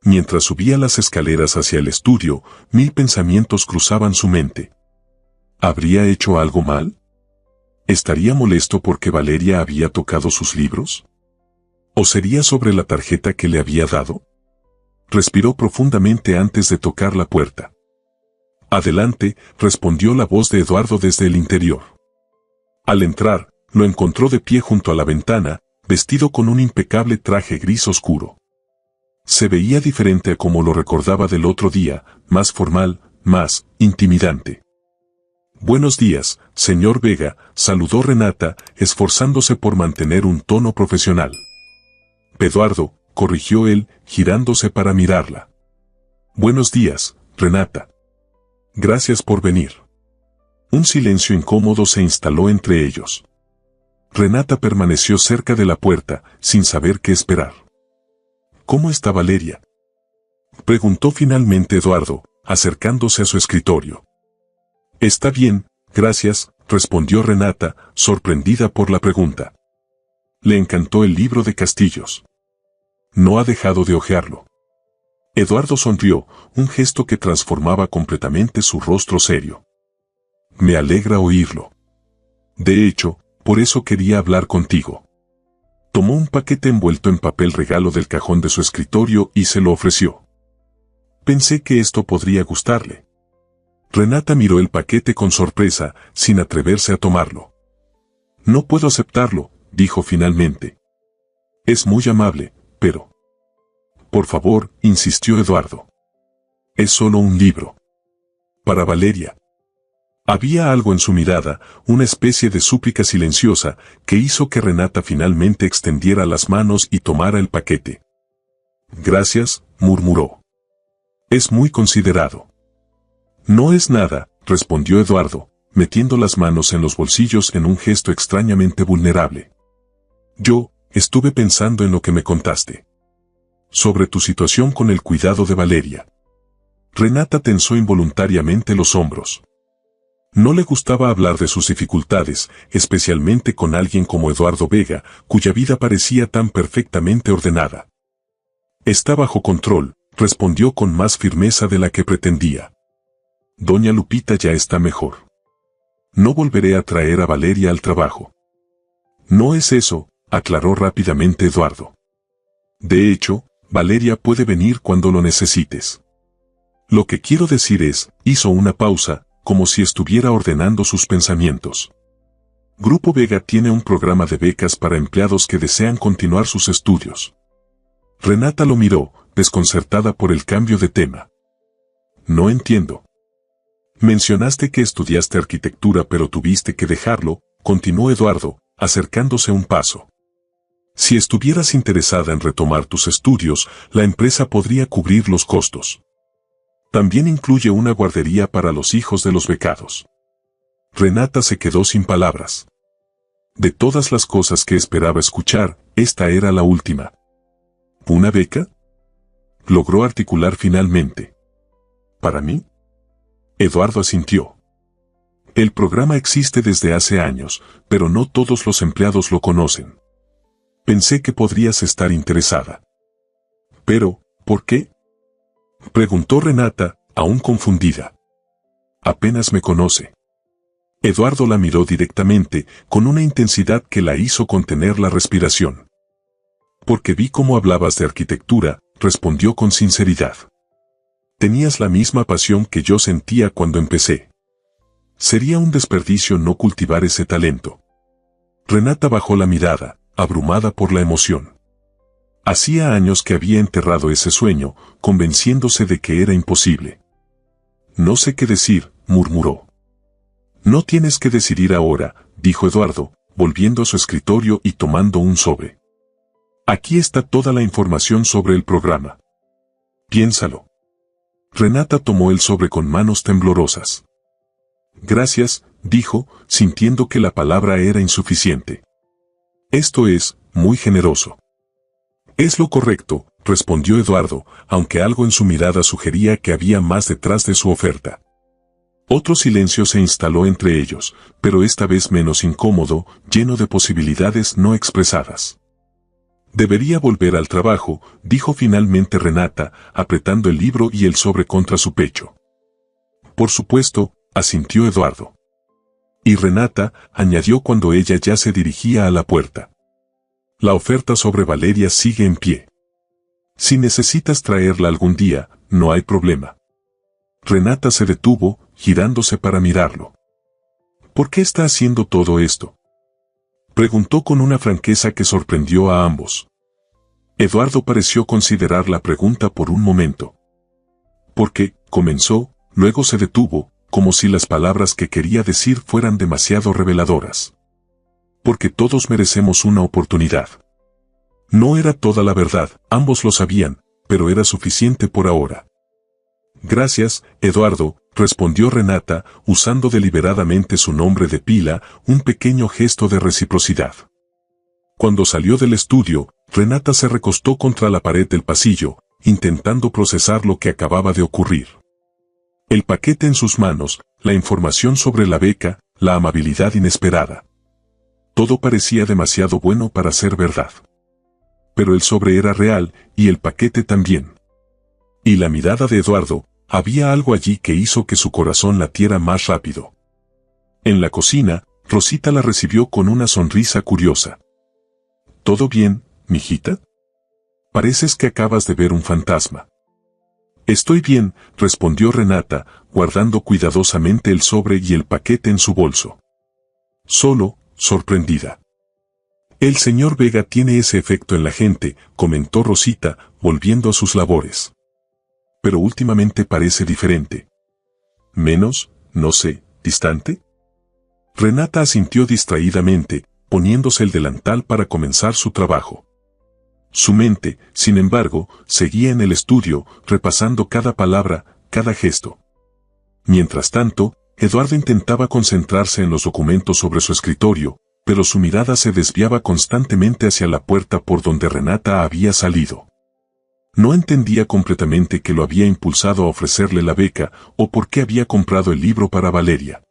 Mientras subía las escaleras hacia el estudio, 1000 pensamientos cruzaban su mente. ¿Habría hecho algo mal? ¿Estaría molesto porque Valeria había tocado sus libros? ¿O sería sobre la tarjeta que le había dado? Respiró profundamente antes de tocar la puerta. Adelante, respondió la voz de Eduardo desde el interior. Al entrar, lo encontró de pie junto a la ventana, vestido con un impecable traje gris oscuro. Se veía diferente a como lo recordaba del otro día, más formal, más intimidante. Buenos días, señor Vega, saludó Renata, esforzándose por mantener un tono profesional. Eduardo, corrigió él, girándose para mirarla. Buenos días, Renata. Gracias por venir. Un silencio incómodo se instaló entre ellos. Renata permaneció cerca de la puerta, sin saber qué esperar. ¿Cómo está Valeria?, preguntó finalmente Eduardo, acercándose a su escritorio. Está bien, gracias, respondió Renata, sorprendida por la pregunta. Le encantó el libro de Castillos. No ha dejado de hojearlo. Eduardo sonrió, un gesto que transformaba completamente su rostro serio. Me alegra oírlo. De hecho, por eso quería hablar contigo. Tomó un paquete envuelto en papel regalo del cajón de su escritorio y se lo ofreció. Pensé que esto podría gustarle. Renata miró el paquete con sorpresa, sin atreverse a tomarlo. No puedo aceptarlo, dijo finalmente. Es muy amable, pero... Por favor, insistió Eduardo. Es solo un libro. Para Valeria. Había algo en su mirada, una especie de súplica silenciosa, que hizo que Renata finalmente extendiera las manos y tomara el paquete. Gracias, murmuró. Es muy considerado. No es nada, respondió Eduardo, metiendo las manos en los bolsillos en un gesto extrañamente vulnerable. Yo, estuve pensando en lo que me contaste. Sobre tu situación con el cuidado de Valeria. Renata tensó involuntariamente los hombros. No le gustaba hablar de sus dificultades, especialmente con alguien como Eduardo Vega, cuya vida parecía tan perfectamente ordenada. Está bajo control, respondió con más firmeza de la que pretendía. Doña Lupita ya está mejor. No volveré a traer a Valeria al trabajo. No es eso, aclaró rápidamente Eduardo. De hecho, Valeria puede venir cuando lo necesites. Lo que quiero decir es, hizo una pausa, como si estuviera ordenando sus pensamientos. Grupo Vega tiene un programa de becas para empleados que desean continuar sus estudios. Renata lo miró, desconcertada por el cambio de tema. No entiendo. Mencionaste que estudiaste arquitectura pero tuviste que dejarlo, continuó Eduardo, acercándose un paso. Si estuvieras interesada en retomar tus estudios, la empresa podría cubrir los costos. También incluye una guardería para los hijos de los becados. Renata se quedó sin palabras. De todas las cosas que esperaba escuchar, esta era la última. ¿Una beca? Logró articular finalmente. ¿Para mí? Eduardo asintió. El programa existe desde hace años, pero no todos los empleados lo conocen. Pensé que podrías estar interesada. Pero, ¿por qué?, preguntó Renata, aún confundida. Apenas me conoce. Eduardo la miró directamente, con una intensidad que la hizo contener la respiración. Porque vi cómo hablabas de arquitectura, respondió con sinceridad. Tenías la misma pasión que yo sentía cuando empecé. Sería un desperdicio no cultivar ese talento. Renata bajó la mirada, abrumada por la emoción. Hacía años que había enterrado ese sueño, convenciéndose de que era imposible. No sé qué decir, murmuró. No tienes que decidir ahora, dijo Eduardo, volviendo a su escritorio y tomando un sobre. Aquí está toda la información sobre el programa. Piénsalo. Renata tomó el sobre con manos temblorosas. Gracias, dijo, sintiendo que la palabra era insuficiente. Esto es, muy generoso. Es lo correcto, respondió Eduardo, aunque algo en su mirada sugería que había más detrás de su oferta. Otro silencio se instaló entre ellos, pero esta vez menos incómodo, lleno de posibilidades no expresadas. Debería volver al trabajo, dijo finalmente Renata, apretando el libro y el sobre contra su pecho. Por supuesto, asintió Eduardo. Y Renata, añadió cuando ella ya se dirigía a la puerta. La oferta sobre Valeria sigue en pie. Si necesitas traerla algún día, no hay problema. Renata se detuvo, girándose para mirarlo. ¿Por qué está haciendo todo esto?, preguntó con una franqueza que sorprendió a ambos. Eduardo pareció considerar la pregunta por un momento. Porque, comenzó, luego se detuvo, como si las palabras que quería decir fueran demasiado reveladoras. Porque todos merecemos una oportunidad. No era toda la verdad, ambos lo sabían, pero era suficiente por ahora. Gracias, Eduardo, respondió Renata, usando deliberadamente su nombre de pila, un pequeño gesto de reciprocidad. Cuando salió del estudio, Renata se recostó contra la pared del pasillo, intentando procesar lo que acababa de ocurrir. El paquete en sus manos, la información sobre la beca, la amabilidad inesperada. Todo parecía demasiado bueno para ser verdad. Pero el sobre era real, y el paquete también. Y la mirada de Eduardo, había algo allí que hizo que su corazón latiera más rápido. En la cocina, Rosita la recibió con una sonrisa curiosa. ¿Todo bien, mijita? Pareces que acabas de ver un fantasma. Estoy bien, respondió Renata, guardando cuidadosamente el sobre y el paquete en su bolso. Solo, sorprendida. El señor Vega tiene ese efecto en la gente, comentó Rosita, volviendo a sus labores. Pero últimamente parece diferente. Menos, no sé, distante. Renata asintió distraídamente, poniéndose el delantal para comenzar su trabajo. Su mente, sin embargo, seguía en el estudio, repasando cada palabra, cada gesto. Mientras tanto, Eduardo intentaba concentrarse en los documentos sobre su escritorio, pero su mirada se desviaba constantemente hacia la puerta por donde Renata había salido. No entendía completamente qué lo había impulsado a ofrecerle la beca o por qué había comprado el libro para Valeria.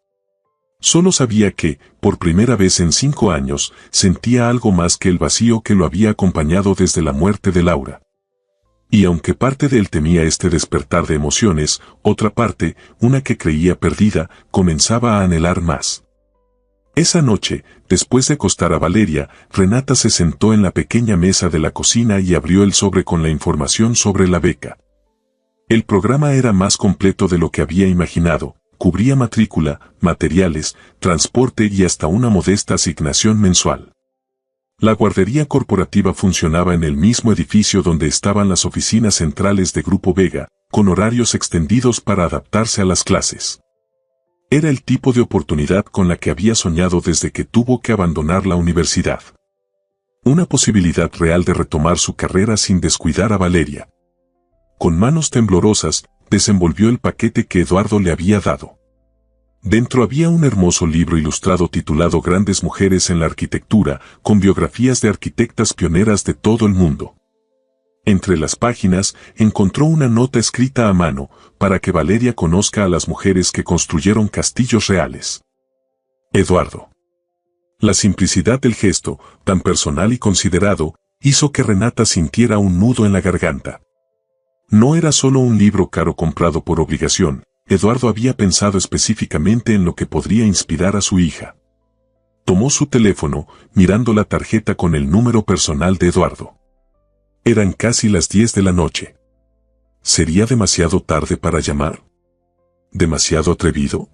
Solo sabía que, por primera vez en 5 años, sentía algo más que el vacío que lo había acompañado desde la muerte de Laura. Y aunque parte de él temía este despertar de emociones, otra parte, una que creía perdida, comenzaba a anhelar más. Esa noche, después de acostar a Valeria, Renata se sentó en la pequeña mesa de la cocina y abrió el sobre con la información sobre la beca. El programa era más completo de lo que había imaginado, cubría matrícula, materiales, transporte y hasta una modesta asignación mensual. La guardería corporativa funcionaba en el mismo edificio donde estaban las oficinas centrales de Grupo Vega, con horarios extendidos para adaptarse a las clases. Era el tipo de oportunidad con la que había soñado desde que tuvo que abandonar la universidad. Una posibilidad real de retomar su carrera sin descuidar a Valeria. Con manos temblorosas, desenvolvió el paquete que Eduardo le había dado. Dentro había un hermoso libro ilustrado titulado Grandes Mujeres en la Arquitectura, con biografías de arquitectas pioneras de todo el mundo. Entre las páginas, encontró una nota escrita a mano, para que Valeria conozca a las mujeres que construyeron castillos reales. Eduardo. La simplicidad del gesto, tan personal y considerado, hizo que Renata sintiera un nudo en la garganta. No era solo un libro caro comprado por obligación, Eduardo había pensado específicamente en lo que podría inspirar a su hija. Tomó su teléfono, mirando la tarjeta con el número personal de Eduardo. Eran casi las 10 de la noche. ¿Sería demasiado tarde para llamar? ¿Demasiado atrevido?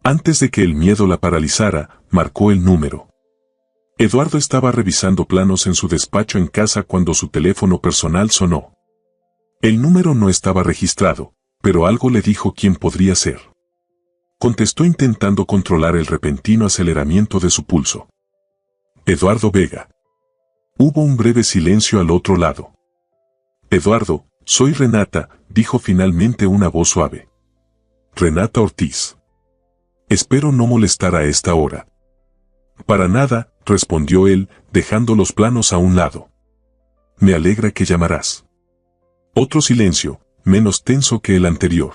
Antes de que el miedo la paralizara, marcó el número. Eduardo estaba revisando planos en su despacho en casa cuando su teléfono personal sonó. El número no estaba registrado, pero algo le dijo quién podría ser. Contestó intentando controlar el repentino aceleramiento de su pulso. Eduardo Vega. Hubo un breve silencio al otro lado. Eduardo, soy Renata, dijo finalmente una voz suave. Renata Ortiz. Espero no molestar a esta hora. Para nada, respondió él, dejando los planos a un lado. Me alegra que llamarás. Otro silencio, menos tenso que el anterior.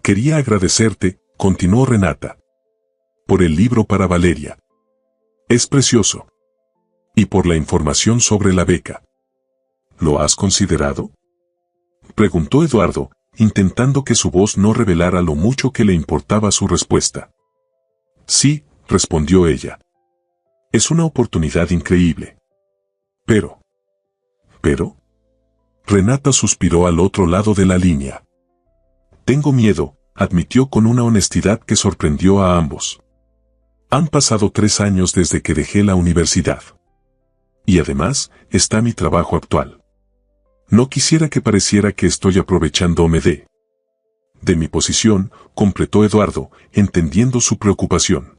Quería agradecerte, continuó Renata, por el libro para Valeria. Es precioso. Y por la información sobre la beca. ¿Lo has considerado?, preguntó Eduardo, intentando que su voz no revelara lo mucho que le importaba su respuesta. Sí, respondió ella. Es una oportunidad increíble. Pero. Renata suspiró al otro lado de la línea. Tengo miedo, admitió con una honestidad que sorprendió a ambos. Han pasado 3 años desde que dejé la universidad. Y además, está mi trabajo actual. No quisiera que pareciera que estoy aprovechándome de mi posición, completó Eduardo, entendiendo su preocupación.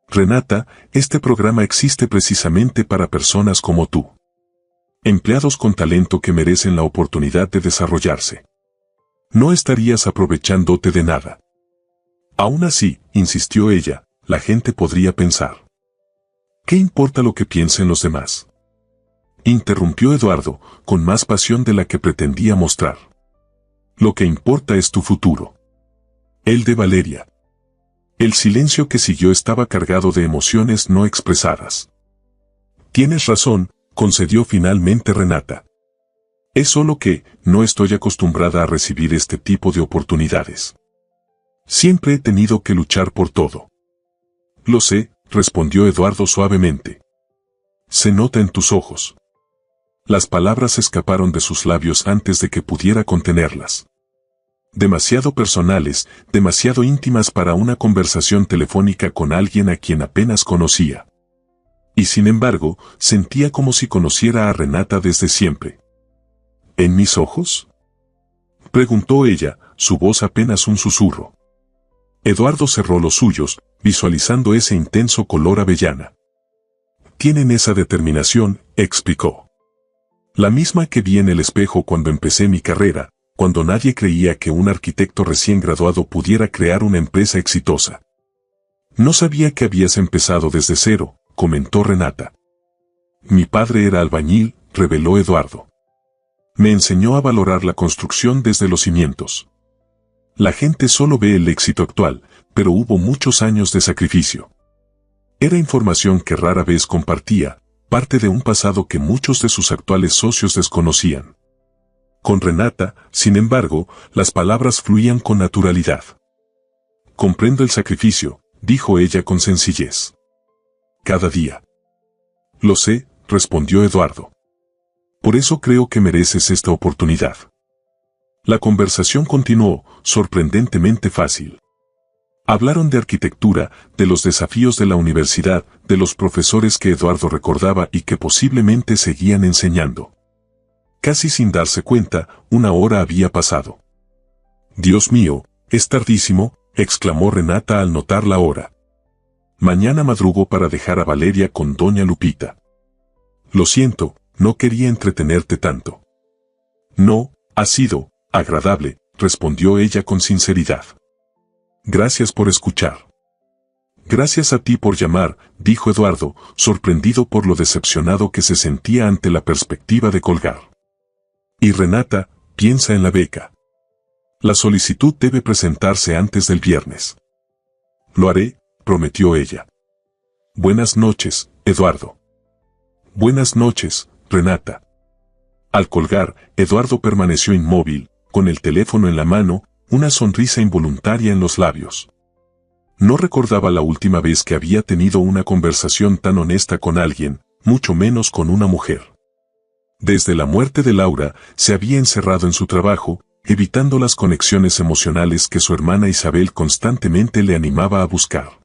Renata, este programa existe precisamente para personas como tú. Empleados con talento que merecen la oportunidad de desarrollarse. No estarías aprovechándote de nada. Aún así, insistió ella, la gente podría pensar. ¿Qué importa lo que piensen los demás?, interrumpió Eduardo, con más pasión de la que pretendía mostrar. Lo que importa es tu futuro. El de Valeria. El silencio que siguió estaba cargado de emociones no expresadas. Tienes razón, concedió finalmente Renata. Es solo que no estoy acostumbrada a recibir este tipo de oportunidades. Siempre he tenido que luchar por todo. Lo sé, respondió Eduardo suavemente. Se nota en tus ojos. Las palabras escaparon de sus labios antes de que pudiera contenerlas. Demasiado personales, demasiado íntimas para una conversación telefónica con alguien a quien apenas conocía. Y sin embargo, sentía como si conociera a Renata desde siempre. ¿En mis ojos?, preguntó ella, su voz apenas un susurro. Eduardo cerró los suyos, visualizando ese intenso color avellana. Tienen esa determinación, explicó. La misma que vi en el espejo cuando empecé mi carrera, cuando nadie creía que un arquitecto recién graduado pudiera crear una empresa exitosa. No sabía que habías empezado desde cero, comentó Renata. Mi padre era albañil, reveló Eduardo. Me enseñó a valorar la construcción desde los cimientos. La gente solo ve el éxito actual, pero hubo muchos años de sacrificio. Era información que rara vez compartía, parte de un pasado que muchos de sus actuales socios desconocían. Con Renata, sin embargo, las palabras fluían con naturalidad. Comprendo el sacrificio, dijo ella con sencillez. Cada día. Lo sé, respondió Eduardo. Por eso creo que mereces esta oportunidad. La conversación continuó, sorprendentemente fácil. Hablaron de arquitectura, de los desafíos de la universidad, de los profesores que Eduardo recordaba y que posiblemente seguían enseñando. Casi sin darse cuenta, 1 hora había pasado. Dios mío, es tardísimo, exclamó Renata al notar la hora. Mañana madrugo para dejar a Valeria con doña Lupita. Lo siento, no quería entretenerte tanto. No, ha sido agradable, respondió ella con sinceridad. Gracias por escuchar. Gracias a ti por llamar, dijo Eduardo, sorprendido por lo decepcionado que se sentía ante la perspectiva de colgar. Y Renata, piensa en la beca. La solicitud debe presentarse antes del viernes. Lo haré, prometió ella. Buenas noches, Eduardo. Buenas noches, Renata. Al colgar, Eduardo permaneció inmóvil, con el teléfono en la mano, una sonrisa involuntaria en los labios. No recordaba la última vez que había tenido una conversación tan honesta con alguien, mucho menos con una mujer. Desde la muerte de Laura, se había encerrado en su trabajo, evitando las conexiones emocionales que su hermana Isabel constantemente le animaba a buscar.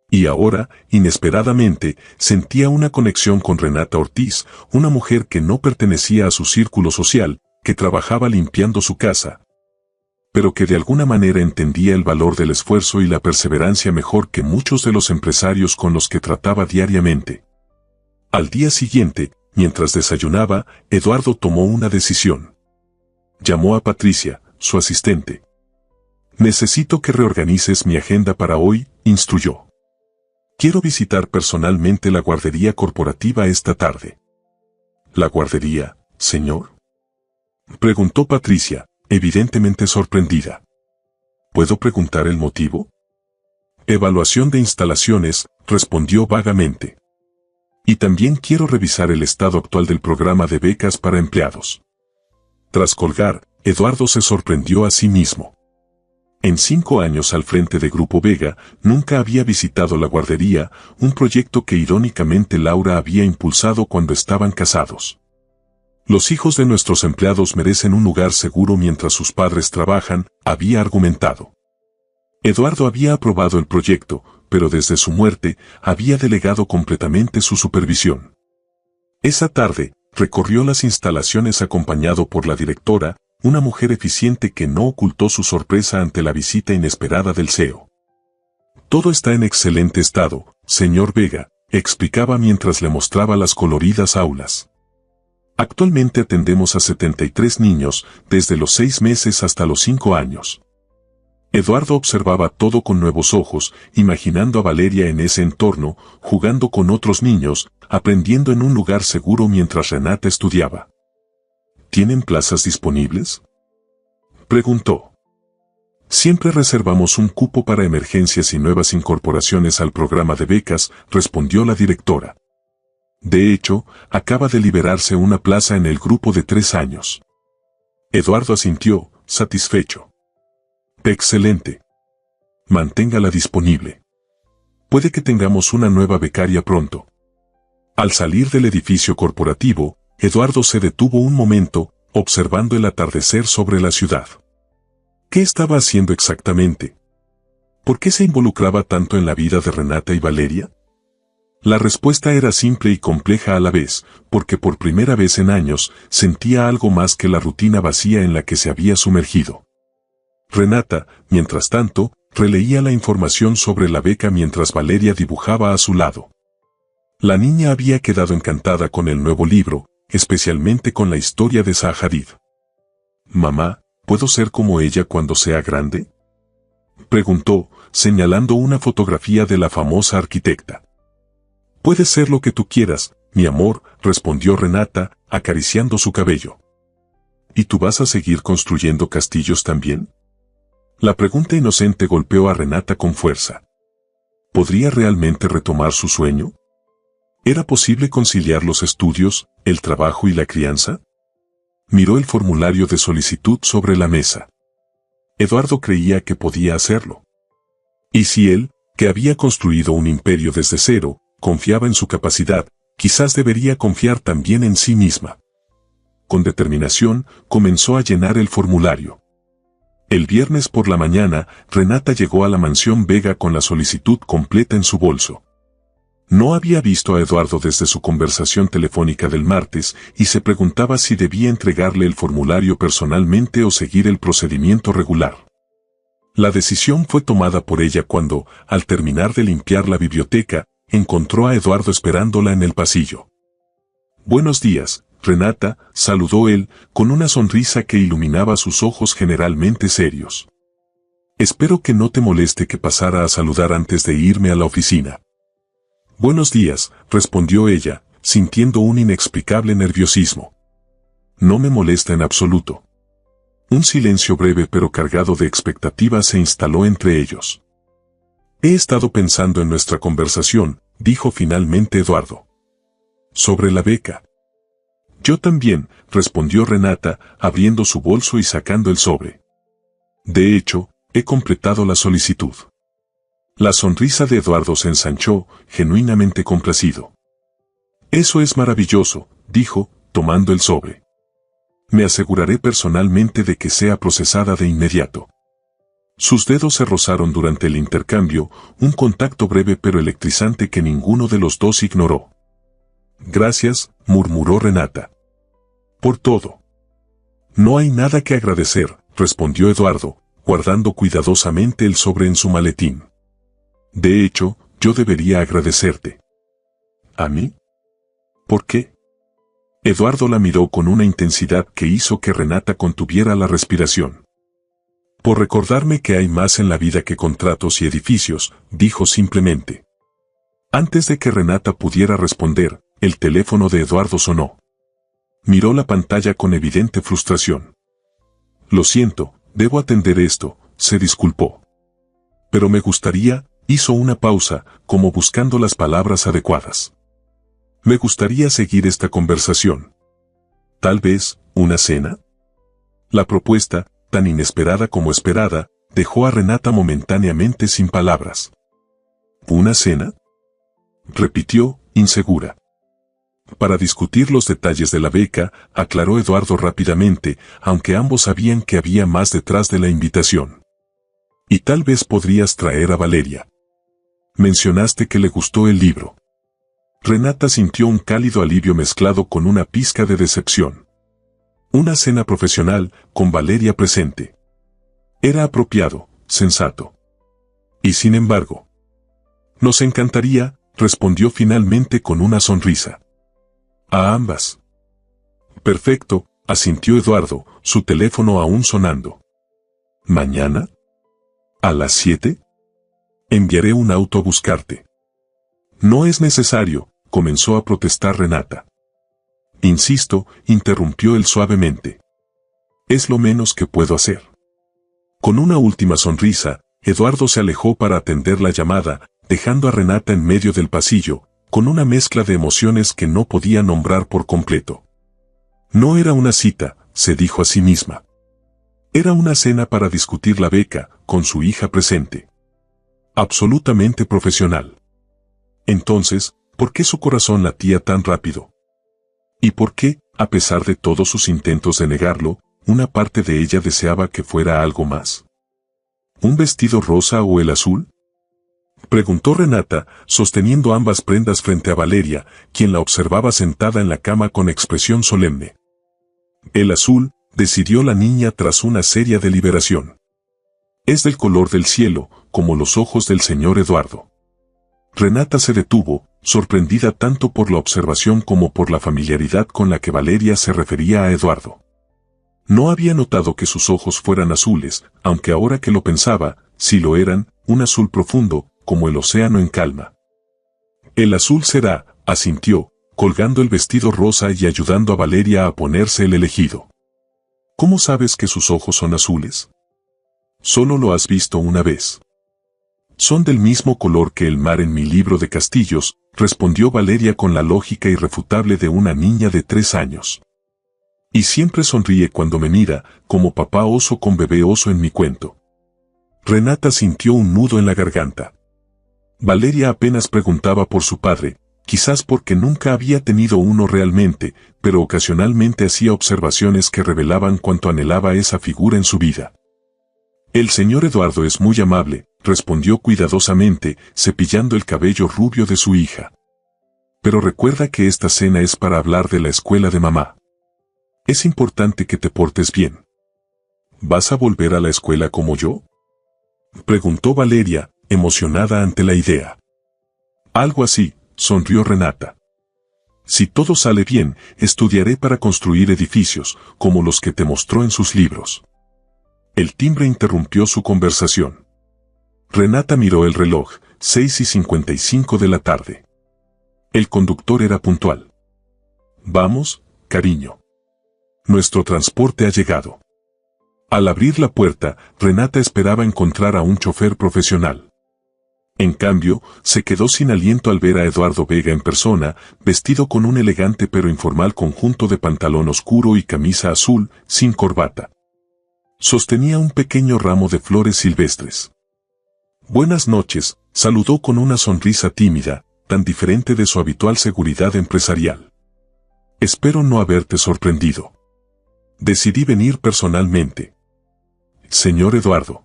Y ahora, inesperadamente, sentía una conexión con Renata Ortiz, una mujer que no pertenecía a su círculo social, que trabajaba limpiando su casa, pero que de alguna manera entendía el valor del esfuerzo y la perseverancia mejor que muchos de los empresarios con los que trataba diariamente. Al día siguiente, mientras desayunaba, Eduardo tomó una decisión. Llamó a Patricia, su asistente. Necesito que reorganices mi agenda para hoy, instruyó. Quiero visitar personalmente la guardería corporativa esta tarde. ¿La guardería, señor?, preguntó Patricia, evidentemente sorprendida. ¿Puedo preguntar el motivo? Evaluación de instalaciones, respondió vagamente. Y también quiero revisar el estado actual del programa de becas para empleados. Tras colgar, Eduardo se sorprendió a sí mismo. En 5 años al frente de Grupo Vega, nunca había visitado la guardería, un proyecto que irónicamente Laura había impulsado cuando estaban casados. Los hijos de nuestros empleados merecen un lugar seguro mientras sus padres trabajan, había argumentado. Eduardo había aprobado el proyecto, pero desde su muerte, había delegado completamente su supervisión. Esa tarde, recorrió las instalaciones acompañado por la directora, una mujer eficiente que no ocultó su sorpresa ante la visita inesperada del CEO. Todo está en excelente estado, señor Vega, explicaba mientras le mostraba las coloridas aulas. Actualmente atendemos a 73 niños, desde los 6 meses hasta los 5 años. Eduardo observaba todo con nuevos ojos, imaginando a Valeria en ese entorno, jugando con otros niños, aprendiendo en un lugar seguro mientras Renata estudiaba. ¿Tienen plazas disponibles?, preguntó. Siempre reservamos un cupo para emergencias y nuevas incorporaciones al programa de becas, respondió la directora. De hecho, acaba de liberarse una plaza en el grupo de 3 años. Eduardo asintió, satisfecho. Excelente. Manténgala disponible. Puede que tengamos una nueva becaria pronto. Al salir del edificio corporativo, Eduardo se detuvo un momento, observando el atardecer sobre la ciudad. ¿Qué estaba haciendo exactamente? ¿Por qué se involucraba tanto en la vida de Renata y Valeria? La respuesta era simple y compleja a la vez, porque por primera vez en años sentía algo más que la rutina vacía en la que se había sumergido. Renata, mientras tanto, releía la información sobre la beca mientras Valeria dibujaba a su lado. La niña había quedado encantada con el nuevo libro, especialmente con la historia de Zaha Hadid. «Mamá, ¿puedo ser como ella cuando sea grande?», preguntó, señalando una fotografía de la famosa arquitecta. «Puedes ser lo que tú quieras, mi amor», respondió Renata, acariciando su cabello. «¿Y tú vas a seguir construyendo castillos también?». La pregunta inocente golpeó a Renata con fuerza. ¿Podría realmente retomar su sueño? ¿Era posible conciliar los estudios, el trabajo y la crianza? Miró el formulario de solicitud sobre la mesa. Eduardo creía que podía hacerlo. Y si él, que había construido un imperio desde cero, confiaba en su capacidad, quizás debería confiar también en sí misma. Con determinación, comenzó a llenar el formulario. El viernes por la mañana, Renata llegó a la mansión Vega con la solicitud completa en su bolso. No había visto a Eduardo desde su conversación telefónica del martes y se preguntaba si debía entregarle el formulario personalmente o seguir el procedimiento regular. La decisión fue tomada por ella cuando, al terminar de limpiar la biblioteca, encontró a Eduardo esperándola en el pasillo. «Buenos días, Renata», saludó él, con una sonrisa que iluminaba sus ojos generalmente serios. «Espero que no te moleste que pasara a saludar antes de irme a la oficina». «Buenos días», respondió ella, sintiendo un inexplicable nerviosismo. «No me molesta en absoluto». Un silencio breve pero cargado de expectativa se instaló entre ellos. «He estado pensando en nuestra conversación», dijo finalmente Eduardo. «Sobre la beca». «Yo también», respondió Renata, abriendo su bolso y sacando el sobre. «De hecho, he completado la solicitud». La sonrisa de Eduardo se ensanchó, genuinamente complacido. «Eso es maravilloso», dijo, tomando el sobre. «Me aseguraré personalmente de que sea procesada de inmediato». Sus dedos se rozaron durante el intercambio, un contacto breve pero electrizante que ninguno de los dos ignoró. «Gracias», murmuró Renata. «Por todo». «No hay nada que agradecer», respondió Eduardo, guardando cuidadosamente el sobre en su maletín. «De hecho, yo debería agradecerte». «¿A mí? ¿Por qué?». Eduardo la miró con una intensidad que hizo que Renata contuviera la respiración. «Por recordarme que hay más en la vida que contratos y edificios», dijo simplemente. Antes de que Renata pudiera responder, el teléfono de Eduardo sonó. Miró la pantalla con evidente frustración. Lo siento, debo atender esto, se disculpó. Pero me gustaría, hizo una pausa, como buscando las palabras adecuadas. Me gustaría seguir esta conversación. Tal vez, ¿una cena? La propuesta, tan inesperada como esperada, dejó a Renata momentáneamente sin palabras. ¿Una cena?, repitió, insegura. Para discutir los detalles de la beca, aclaró Eduardo rápidamente, aunque ambos sabían que había más detrás de la invitación. Y tal vez podrías traer a Valeria. Mencionaste que le gustó el libro. Renata sintió un cálido alivio mezclado con una pizca de decepción. Una cena profesional, con Valeria presente. Era apropiado, sensato. Y sin embargo. Nos encantaría, respondió finalmente con una sonrisa. A ambas. Perfecto, asintió Eduardo, su teléfono aún sonando. ¿Mañana? ¿A las 7? Enviaré un auto a buscarte. No es necesario, comenzó a protestar Renata. Insisto, interrumpió él suavemente. Es lo menos que puedo hacer. Con una última sonrisa, Eduardo se alejó para atender la llamada, dejando a Renata en medio del pasillo, con una mezcla de emociones que no podía nombrar por completo. No era una cita, se dijo a sí misma. Era una cena para discutir la beca, con su hija presente. Absolutamente profesional. Entonces, ¿por qué su corazón latía tan rápido? ¿Y por qué, a pesar de todos sus intentos de negarlo, una parte de ella deseaba que fuera algo más? ¿Un vestido rosa o el azul?, preguntó Renata, sosteniendo ambas prendas frente a Valeria, quien la observaba sentada en la cama con expresión solemne. El azul, decidió la niña tras una seria deliberación. Es del color del cielo, como los ojos del señor Eduardo. Renata se detuvo, sorprendida tanto por la observación como por la familiaridad con la que Valeria se refería a Eduardo. No había notado que sus ojos fueran azules, aunque ahora que lo pensaba, sí lo eran, un azul profundo, como el océano en calma. El azul será, asintió, colgando el vestido rosa y ayudando a Valeria a ponerse el elegido. ¿Cómo sabes que sus ojos son azules? Solo lo has visto una vez. Son del mismo color que el mar en mi libro de castillos, respondió Valeria con la lógica irrefutable de una niña de 3 años. Y siempre sonríe cuando me mira, como papá oso con bebé oso en mi cuento. Renata sintió un nudo en la garganta. Valeria apenas preguntaba por su padre, quizás porque nunca había tenido uno realmente, pero ocasionalmente hacía observaciones que revelaban cuánto anhelaba esa figura en su vida. El señor Eduardo es muy amable, respondió cuidadosamente, cepillando el cabello rubio de su hija. Pero recuerda que esta cena es para hablar de la escuela de mamá. Es importante que te portes bien. ¿Vas a volver a la escuela como yo?, preguntó Valeria, emocionada ante la idea. Algo así, sonrió Renata. Si todo sale bien, estudiaré para construir edificios, como los que te mostró en sus libros. El timbre interrumpió su conversación. Renata miró el reloj, 6:55 de la tarde. El conductor era puntual. Vamos, cariño. Nuestro transporte ha llegado. Al abrir la puerta, Renata esperaba encontrar a un chofer profesional. En cambio, se quedó sin aliento al ver a Eduardo Vega en persona, vestido con un elegante pero informal conjunto de pantalón oscuro y camisa azul, sin corbata. Sostenía un pequeño ramo de flores silvestres. Buenas noches, saludó con una sonrisa tímida, tan diferente de su habitual seguridad empresarial. Espero no haberte sorprendido. Decidí venir personalmente. Señor Eduardo,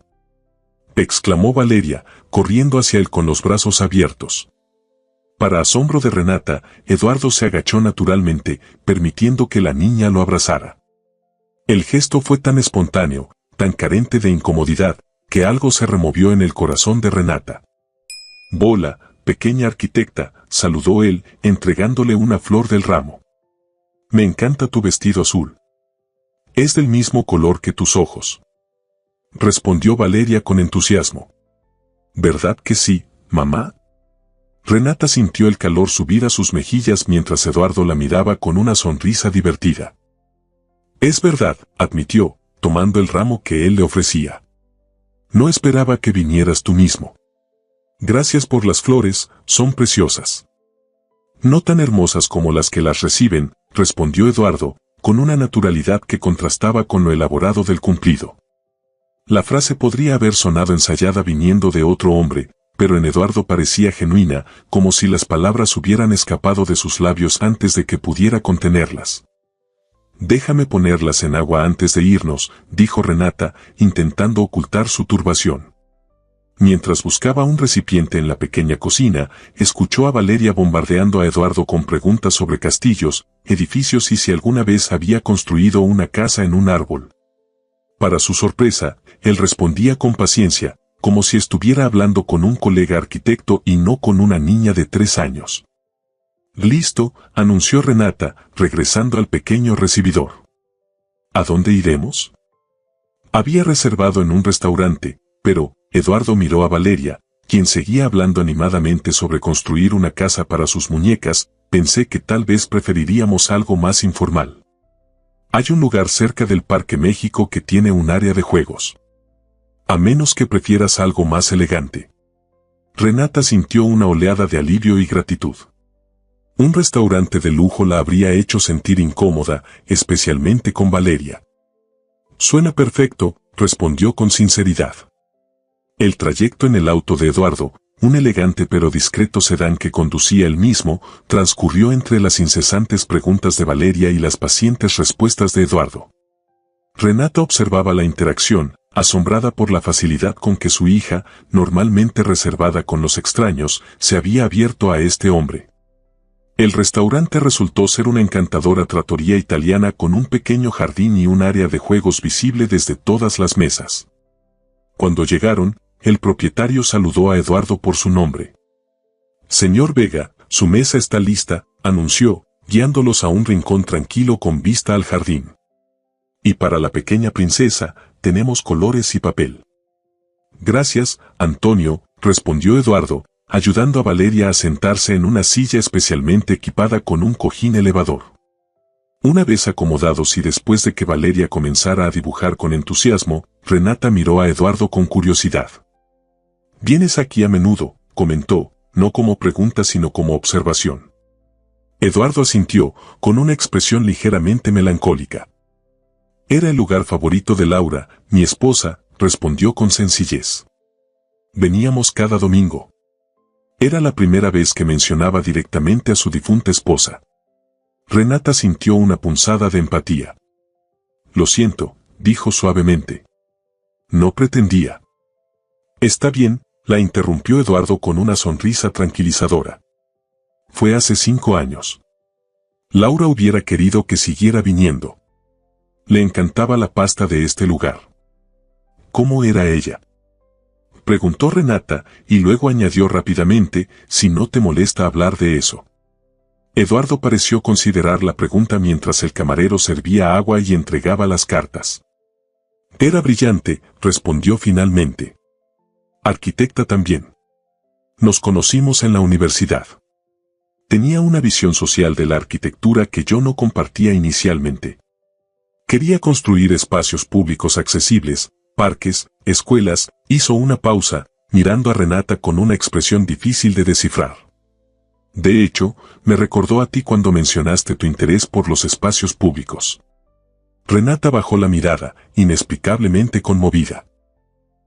exclamó Valeria, corriendo hacia él con los brazos abiertos. Para asombro de Renata, Eduardo se agachó naturalmente, permitiendo que la niña lo abrazara. El gesto fue tan espontáneo, tan carente de incomodidad, que algo se removió en el corazón de Renata. Bola, pequeña arquitecta, saludó él, entregándole una flor del ramo. Me encanta tu vestido azul. Es del mismo color que tus ojos, respondió Valeria con entusiasmo. ¿Verdad que sí, mamá? Renata sintió el calor subir a sus mejillas mientras Eduardo la miraba con una sonrisa divertida. Es verdad, admitió, tomando el ramo que él le ofrecía. No esperaba que vinieras tú mismo. Gracias por las flores, son preciosas. No tan hermosas como las que las reciben, respondió Eduardo, con una naturalidad que contrastaba con lo elaborado del cumplido. La frase podría haber sonado ensayada viniendo de otro hombre, pero en Eduardo parecía genuina, como si las palabras hubieran escapado de sus labios antes de que pudiera contenerlas. Déjame ponerlas en agua antes de irnos, dijo Renata, intentando ocultar su turbación. Mientras buscaba un recipiente en la pequeña cocina, escuchó a Valeria bombardeando a Eduardo con preguntas sobre castillos, edificios y si alguna vez había construido una casa en un árbol. Para su sorpresa, él respondía con paciencia, como si estuviera hablando con un colega arquitecto y no con una niña de 3 años. Listo, anunció Renata, regresando al pequeño recibidor. ¿A dónde iremos? Había reservado en un restaurante, pero Eduardo miró a Valeria, quien seguía hablando animadamente sobre construir una casa para sus muñecas. Pensé que tal vez preferiríamos algo más informal. Hay un lugar cerca del Parque México que tiene un área de juegos. A menos que prefieras algo más elegante. Renata sintió una oleada de alivio y gratitud. Un restaurante de lujo la habría hecho sentir incómoda, especialmente con Valeria. Suena perfecto, respondió con sinceridad. El trayecto en el auto de Eduardo, un elegante pero discreto sedán que conducía él mismo, transcurrió entre las incesantes preguntas de Valeria y las pacientes respuestas de Eduardo. Renata observaba la interacción, asombrada por la facilidad con que su hija, normalmente reservada con los extraños, se había abierto a este hombre. El restaurante resultó ser una encantadora trattoria italiana con un pequeño jardín y un área de juegos visible desde todas las mesas. Cuando llegaron, el propietario saludó a Eduardo por su nombre. Señor Vega, su mesa está lista, anunció, guiándolos a un rincón tranquilo con vista al jardín. Y para la pequeña princesa, tenemos colores y papel. Gracias, Antonio, respondió Eduardo, ayudando a Valeria a sentarse en una silla especialmente equipada con un cojín elevador. Una vez acomodados y después de que Valeria comenzara a dibujar con entusiasmo, Renata miró a Eduardo con curiosidad. «Vienes aquí a menudo», comentó, no como pregunta sino como observación. Eduardo asintió, con una expresión ligeramente melancólica. «Era el lugar favorito de Laura, mi esposa», respondió con sencillez. «Veníamos cada domingo». Era la primera vez que mencionaba directamente a su difunta esposa. Renata sintió una punzada de empatía. «Lo siento», dijo suavemente. «No pretendía». «Está bien», la interrumpió Eduardo con una sonrisa tranquilizadora. «Fue hace 5 años. Laura hubiera querido que siguiera viniendo. Le encantaba la pasta de este lugar». «¿Cómo era ella?», preguntó Renata, y luego añadió rápidamente, «si no te molesta hablar de eso». Eduardo pareció considerar la pregunta mientras el camarero servía agua y entregaba las cartas. «Era brillante», respondió finalmente. «Arquitecta también. Nos conocimos en la universidad. Tenía una visión social de la arquitectura que yo no compartía inicialmente. Quería construir espacios públicos accesibles, parques, escuelas». Hizo una pausa, mirando a Renata con una expresión difícil de descifrar. «De hecho, me recordó a ti cuando mencionaste tu interés por los espacios públicos». Renata bajó la mirada, inexplicablemente conmovida.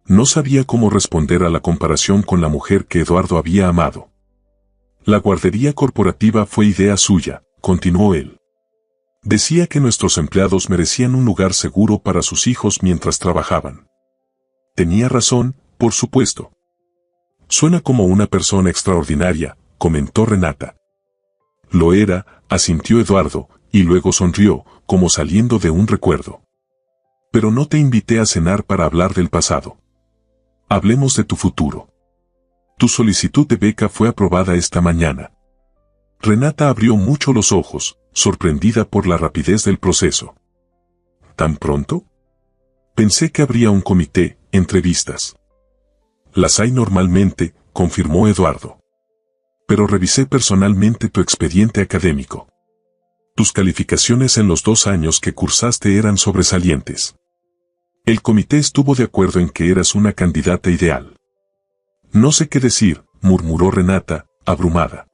No sabía cómo responder a la comparación con la mujer que Eduardo había amado. «La guardería corporativa fue idea suya», continuó él. «Decía que nuestros empleados merecían un lugar seguro para sus hijos mientras trabajaban». Tenía razón, por supuesto. «Suena como una persona extraordinaria», comentó Renata. «Lo era», asintió Eduardo, y luego sonrió, como saliendo de un recuerdo. «Pero no te invité a cenar para hablar del pasado. Hablemos de tu futuro. Tu solicitud de beca fue aprobada esta mañana». Renata abrió mucho los ojos, sorprendida por la rapidez del proceso. «¿Tan pronto? Pensé que habría un comité, entrevistas». «Las hay normalmente», confirmó Eduardo. Pero revisé personalmente tu expediente académico. Tus calificaciones en los 2 años que cursaste eran sobresalientes. El comité estuvo de acuerdo en que eras una candidata ideal. No sé qué decir, murmuró Renata, abrumada.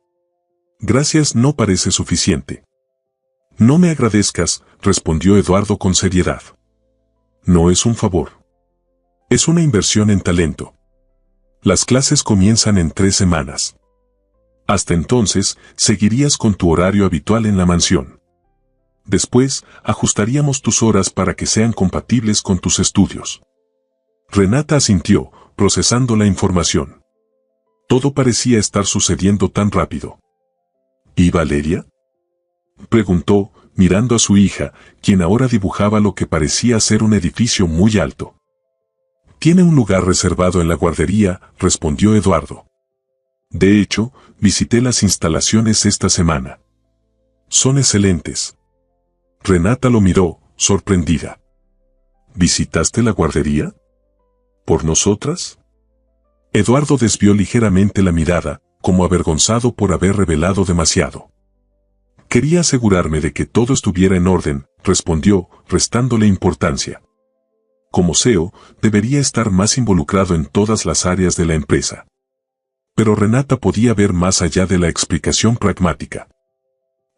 Gracias no parece suficiente. No me agradezcas, respondió Eduardo con seriedad. No es un favor. Es una inversión en talento. Las clases comienzan en 3 semanas. Hasta entonces, seguirías con tu horario habitual en la mansión. Después, ajustaríamos tus horas para que sean compatibles con tus estudios. Renata asintió, procesando la información. Todo parecía estar sucediendo tan rápido. ¿Y Valeria?, preguntó, mirando a su hija, quien ahora dibujaba lo que parecía ser un edificio muy alto. Tiene un lugar reservado en la guardería, respondió Eduardo. De hecho, visité las instalaciones esta semana. Son excelentes. Renata lo miró, sorprendida. ¿Visitaste la guardería? ¿Por nosotras? Eduardo desvió ligeramente la mirada, como avergonzado por haber revelado demasiado. Quería asegurarme de que todo estuviera en orden, respondió, restándole importancia. Como CEO, debería estar más involucrado en todas las áreas de la empresa. Pero Renata podía ver más allá de la explicación pragmática.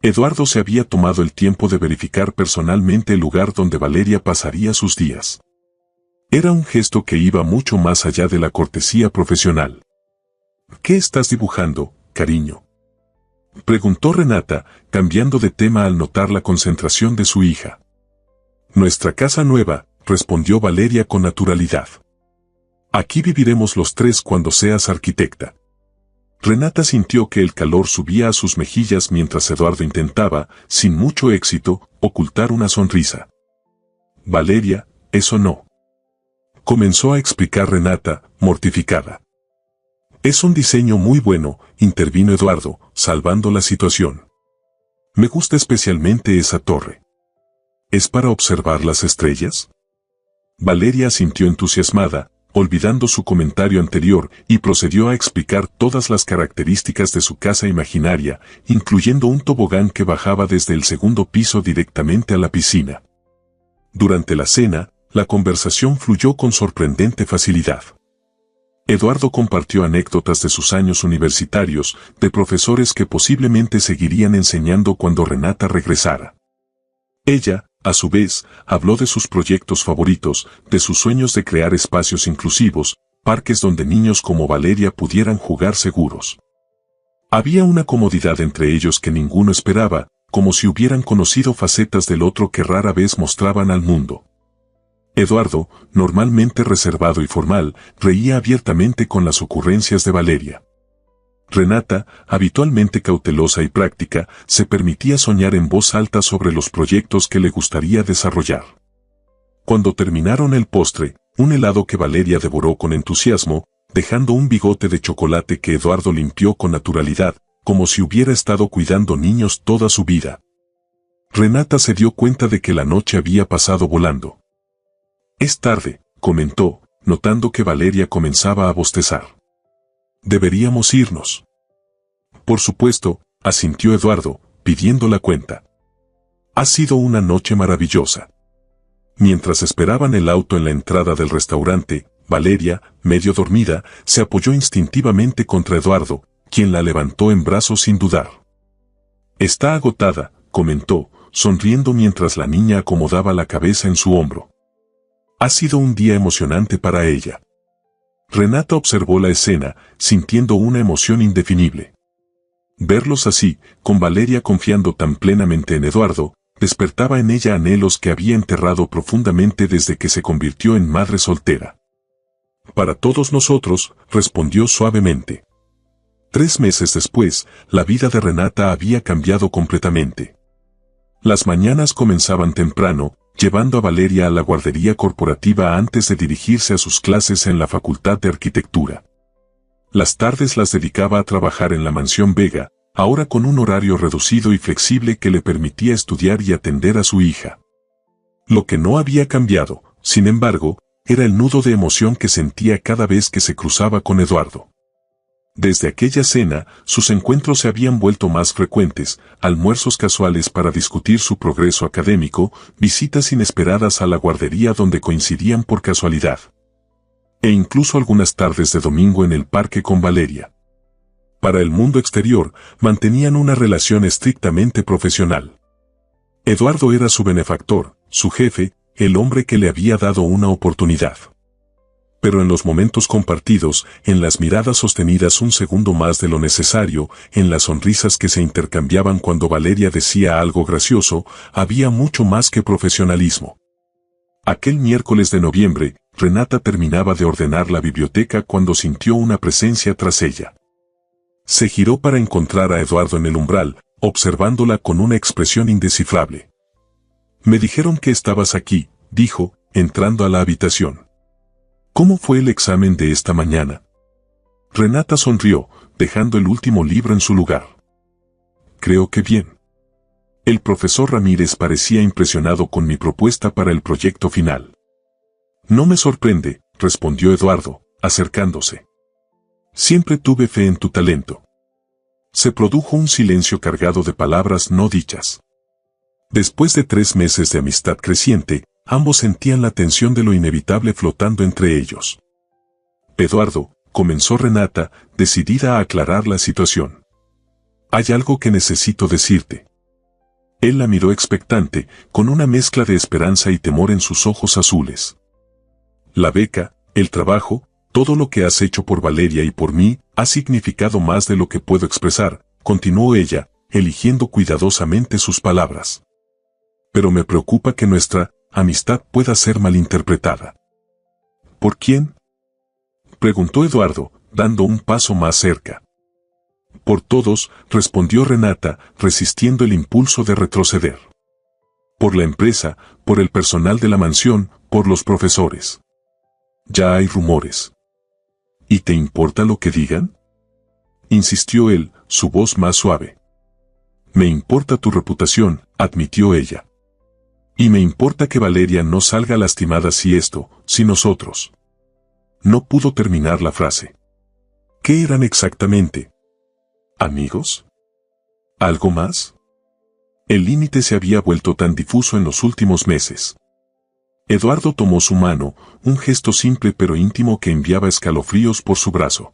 Eduardo se había tomado el tiempo de verificar personalmente el lugar donde Valeria pasaría sus días. Era un gesto que iba mucho más allá de la cortesía profesional. ¿Qué estás dibujando, cariño?, preguntó Renata, cambiando de tema al notar la concentración de su hija. Nuestra casa nueva, respondió Valeria con naturalidad. Aquí viviremos los 3 cuando seas arquitecta. Renata sintió que el calor subía a sus mejillas mientras Eduardo intentaba, sin mucho éxito, ocultar una sonrisa. Valeria, eso no. Comenzó a explicar Renata, mortificada. Es un diseño muy bueno, intervino Eduardo, salvando la situación. Me gusta especialmente esa torre. ¿Es para observar las estrellas? Valeria asintió entusiasmada, olvidando su comentario anterior, y procedió a explicar todas las características de su casa imaginaria, incluyendo un tobogán que bajaba desde el 2º piso directamente a la piscina. Durante la cena, la conversación fluyó con sorprendente facilidad. Eduardo compartió anécdotas de sus años universitarios, de profesores que posiblemente seguirían enseñando cuando Renata regresara. Ella, a su vez, habló de sus proyectos favoritos, de sus sueños de crear espacios inclusivos, parques donde niños como Valeria pudieran jugar seguros. Había una comodidad entre ellos que ninguno esperaba, como si hubieran conocido facetas del otro que rara vez mostraban al mundo. Eduardo, normalmente reservado y formal, reía abiertamente con las ocurrencias de Valeria. Renata, habitualmente cautelosa y práctica, se permitía soñar en voz alta sobre los proyectos que le gustaría desarrollar. Cuando terminaron el postre, un helado que Valeria devoró con entusiasmo, dejando un bigote de chocolate que Eduardo limpió con naturalidad, como si hubiera estado cuidando niños toda su vida. Renata se dio cuenta de que la noche había pasado volando. Es tarde, comentó, notando que Valeria comenzaba a bostezar. Deberíamos irnos. Por supuesto, asintió Eduardo, pidiendo la cuenta. Ha sido una noche maravillosa. Mientras esperaban el auto en la entrada del restaurante, Valeria, medio dormida, se apoyó instintivamente contra Eduardo, quien la levantó en brazos sin dudar. Está agotada, comentó, sonriendo mientras la niña acomodaba la cabeza en su hombro. Ha sido un día emocionante para ella. Renata observó la escena, sintiendo una emoción indefinible. Verlos así, con Valeria confiando tan plenamente en Eduardo, despertaba en ella anhelos que había enterrado profundamente desde que se convirtió en madre soltera. Para todos nosotros, respondió suavemente. 3 meses después, la vida de Renata había cambiado completamente. Las mañanas comenzaban temprano, llevando a Valeria a la guardería corporativa antes de dirigirse a sus clases en la Facultad de Arquitectura. Las tardes las dedicaba a trabajar en la Mansión Vega, ahora con un horario reducido y flexible que le permitía estudiar y atender a su hija. Lo que no había cambiado, sin embargo, era el nudo de emoción que sentía cada vez que se cruzaba con Eduardo. Desde aquella cena, sus encuentros se habían vuelto más frecuentes, almuerzos casuales para discutir su progreso académico, visitas inesperadas a la guardería donde coincidían por casualidad. E incluso algunas tardes de domingo en el parque con Valeria. Para el mundo exterior, mantenían una relación estrictamente profesional. Eduardo era su benefactor, su jefe, el hombre que le había dado una oportunidad. Pero en los momentos compartidos, en las miradas sostenidas un segundo más de lo necesario, en las sonrisas que se intercambiaban cuando Valeria decía algo gracioso, había mucho más que profesionalismo. Aquel miércoles de noviembre, Renata terminaba de ordenar la biblioteca cuando sintió una presencia tras ella. Se giró para encontrar a Eduardo en el umbral, observándola con una expresión indescifrable. «Me dijeron que estabas aquí», dijo, entrando a la habitación. «¿Cómo fue el examen de esta mañana?» Renata sonrió, dejando el último libro en su lugar. «Creo que bien». El profesor Ramírez parecía impresionado con mi propuesta para el proyecto final. «No me sorprende», respondió Eduardo, acercándose. «Siempre tuve fe en tu talento». Se produjo un silencio cargado de palabras no dichas. Después de 3 meses de amistad creciente, ambos sentían la tensión de lo inevitable flotando entre ellos. «Eduardo», comenzó Renata, decidida a aclarar la situación. «Hay algo que necesito decirte». Él la miró expectante, con una mezcla de esperanza y temor en sus ojos azules. «La beca, el trabajo, todo lo que has hecho por Valeria y por mí, ha significado más de lo que puedo expresar», continuó ella, eligiendo cuidadosamente sus palabras. «Pero me preocupa que nuestra amistad pueda ser malinterpretada». «¿Por quién?», preguntó Eduardo, dando un paso más cerca. «Por todos», respondió Renata, resistiendo el impulso de retroceder. «Por la empresa, por el personal de la mansión, por los profesores. Ya hay rumores». «¿Y te importa lo que digan?», insistió él, su voz más suave. «Me importa tu reputación», admitió ella. «Y me importa que Valeria no salga lastimada si nosotros». No pudo terminar la frase. ¿Qué eran exactamente? ¿Amigos? ¿Algo más? El límite se había vuelto tan difuso en los últimos meses. Eduardo tomó su mano, un gesto simple pero íntimo que enviaba escalofríos por su brazo.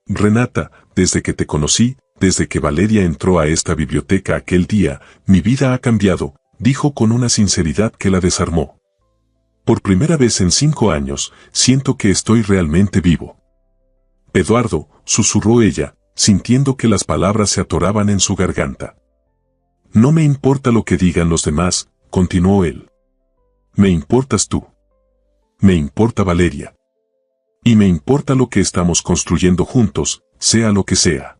«Renata, desde que te conocí, desde que Valeria entró a esta biblioteca aquel día, mi vida ha cambiado», dijo con una sinceridad que la desarmó. «Por primera vez en 5 años, siento que estoy realmente vivo». «Eduardo», susurró ella, sintiendo que las palabras se atoraban en su garganta. «No me importa lo que digan los demás», continuó él. «Me importas tú. Me importa Valeria. Y me importa lo que estamos construyendo juntos, sea lo que sea».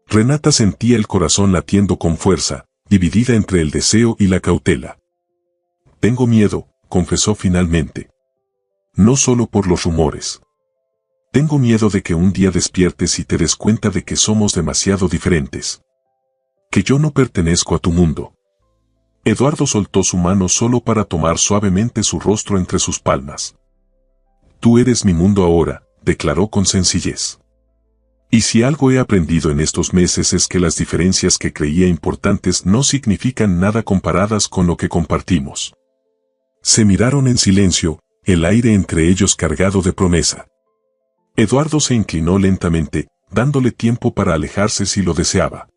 Renata sentía el corazón latiendo con fuerza, dividida entre el deseo y la cautela. «Tengo miedo», confesó finalmente. «No solo por los rumores. Tengo miedo de que un día despiertes y te des cuenta de que somos demasiado diferentes. Que yo no pertenezco a tu mundo». Eduardo soltó su mano solo para tomar suavemente su rostro entre sus palmas. «Tú eres mi mundo ahora», declaró con sencillez. «Y si algo he aprendido en estos meses es que las diferencias que creía importantes no significan nada comparadas con lo que compartimos». Se miraron en silencio, el aire entre ellos cargado de promesa. Eduardo se inclinó lentamente, dándole tiempo para alejarse si lo deseaba.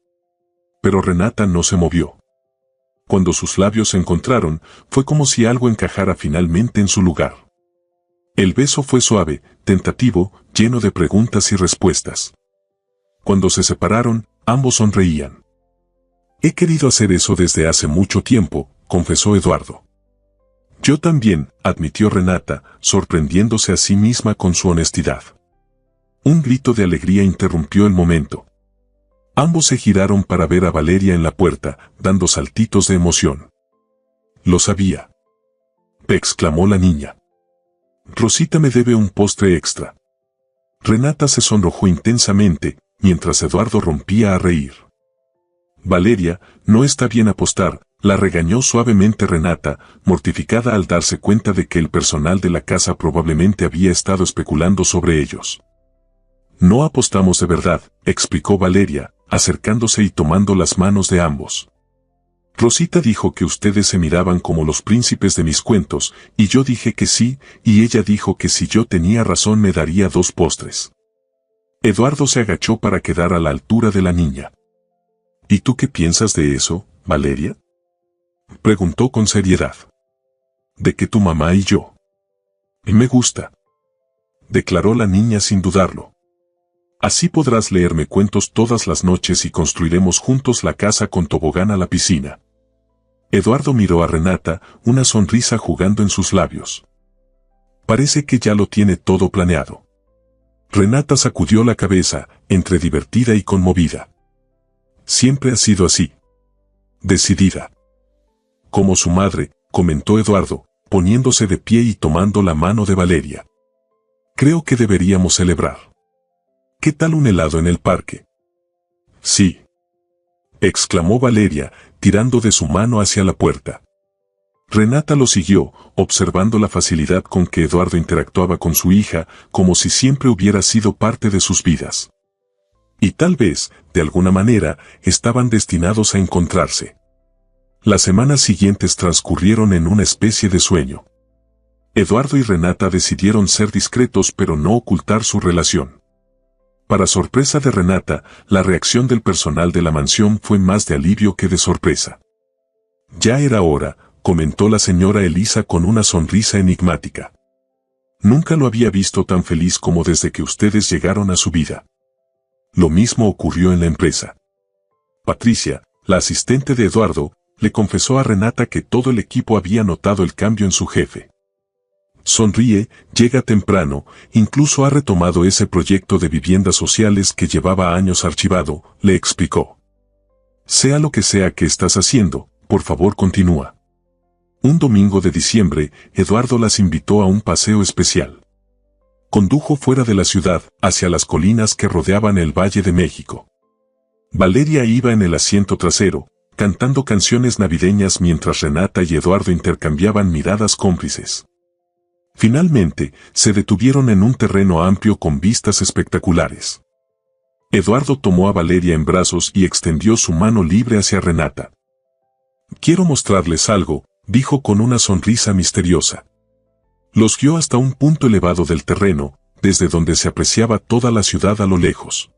Pero Renata no se movió. Cuando sus labios se encontraron, fue como si algo encajara finalmente en su lugar. El beso fue suave, tentativo, lleno de preguntas y respuestas. Cuando se separaron, ambos sonreían. «He querido hacer eso desde hace mucho tiempo», confesó Eduardo. «Yo también», admitió Renata, sorprendiéndose a sí misma con su honestidad. Un grito de alegría interrumpió el momento. Ambos se giraron para ver a Valeria en la puerta, dando saltitos de emoción. «Lo sabía», exclamó la niña. «Rosita me debe un postre extra». Renata se sonrojó intensamente, mientras Eduardo rompía a reír. «Valeria, no está bien apostar», la regañó suavemente Renata, mortificada al darse cuenta de que el personal de la casa probablemente había estado especulando sobre ellos. No apostamos de verdad, explicó Valeria, acercándose y tomando las manos de ambos. Rosita dijo que ustedes se miraban como los príncipes de mis cuentos, y yo dije que sí, y ella dijo que si yo tenía razón me daría 2 postres. Eduardo se agachó para quedar a la altura de la niña. ¿Y tú qué piensas de eso, Valeria?, preguntó con seriedad. De que tu mamá y yo. Me gusta, declaró la niña sin dudarlo. Así podrás leerme cuentos todas las noches y construiremos juntos la casa con tobogán a la piscina. Eduardo miró a Renata, una sonrisa jugando en sus labios. Parece que ya lo tiene todo planeado. Renata sacudió la cabeza, entre divertida y conmovida. Siempre ha sido así. Decidida. Como su madre, comentó Eduardo, poniéndose de pie y tomando la mano de Valeria. Creo que deberíamos celebrar. ¿Qué tal un helado en el parque? Sí, exclamó Valeria, tirando de su mano hacia la puerta. Renata lo siguió, observando la facilidad con que Eduardo interactuaba con su hija, como si siempre hubiera sido parte de sus vidas. Y tal vez, de alguna manera, estaban destinados a encontrarse. Las semanas siguientes transcurrieron en una especie de sueño. Eduardo y Renata decidieron ser discretos pero no ocultar su relación. Para sorpresa de Renata, la reacción del personal de la mansión fue más de alivio que de sorpresa. Ya era hora, comentó la señora Elisa con una sonrisa enigmática. Nunca lo había visto tan feliz como desde que ustedes llegaron a su vida. Lo mismo ocurrió en la empresa. Patricia, la asistente de Eduardo, le confesó a Renata que todo el equipo había notado el cambio en su jefe. Sonríe, llega temprano, incluso ha retomado ese proyecto de viviendas sociales que llevaba años archivado, le explicó. Sea lo que sea que estás haciendo, por favor continúa. Un domingo de diciembre, Eduardo las invitó a un paseo especial. Condujo fuera de la ciudad, hacia las colinas que rodeaban el Valle de México. Valeria iba en el asiento trasero, cantando canciones navideñas mientras Renata y Eduardo intercambiaban miradas cómplices. Finalmente, se detuvieron en un terreno amplio con vistas espectaculares. Eduardo tomó a Valeria en brazos y extendió su mano libre hacia Renata. Quiero mostrarles algo, dijo con una sonrisa misteriosa. Los guió hasta un punto elevado del terreno, desde donde se apreciaba toda la ciudad a lo lejos.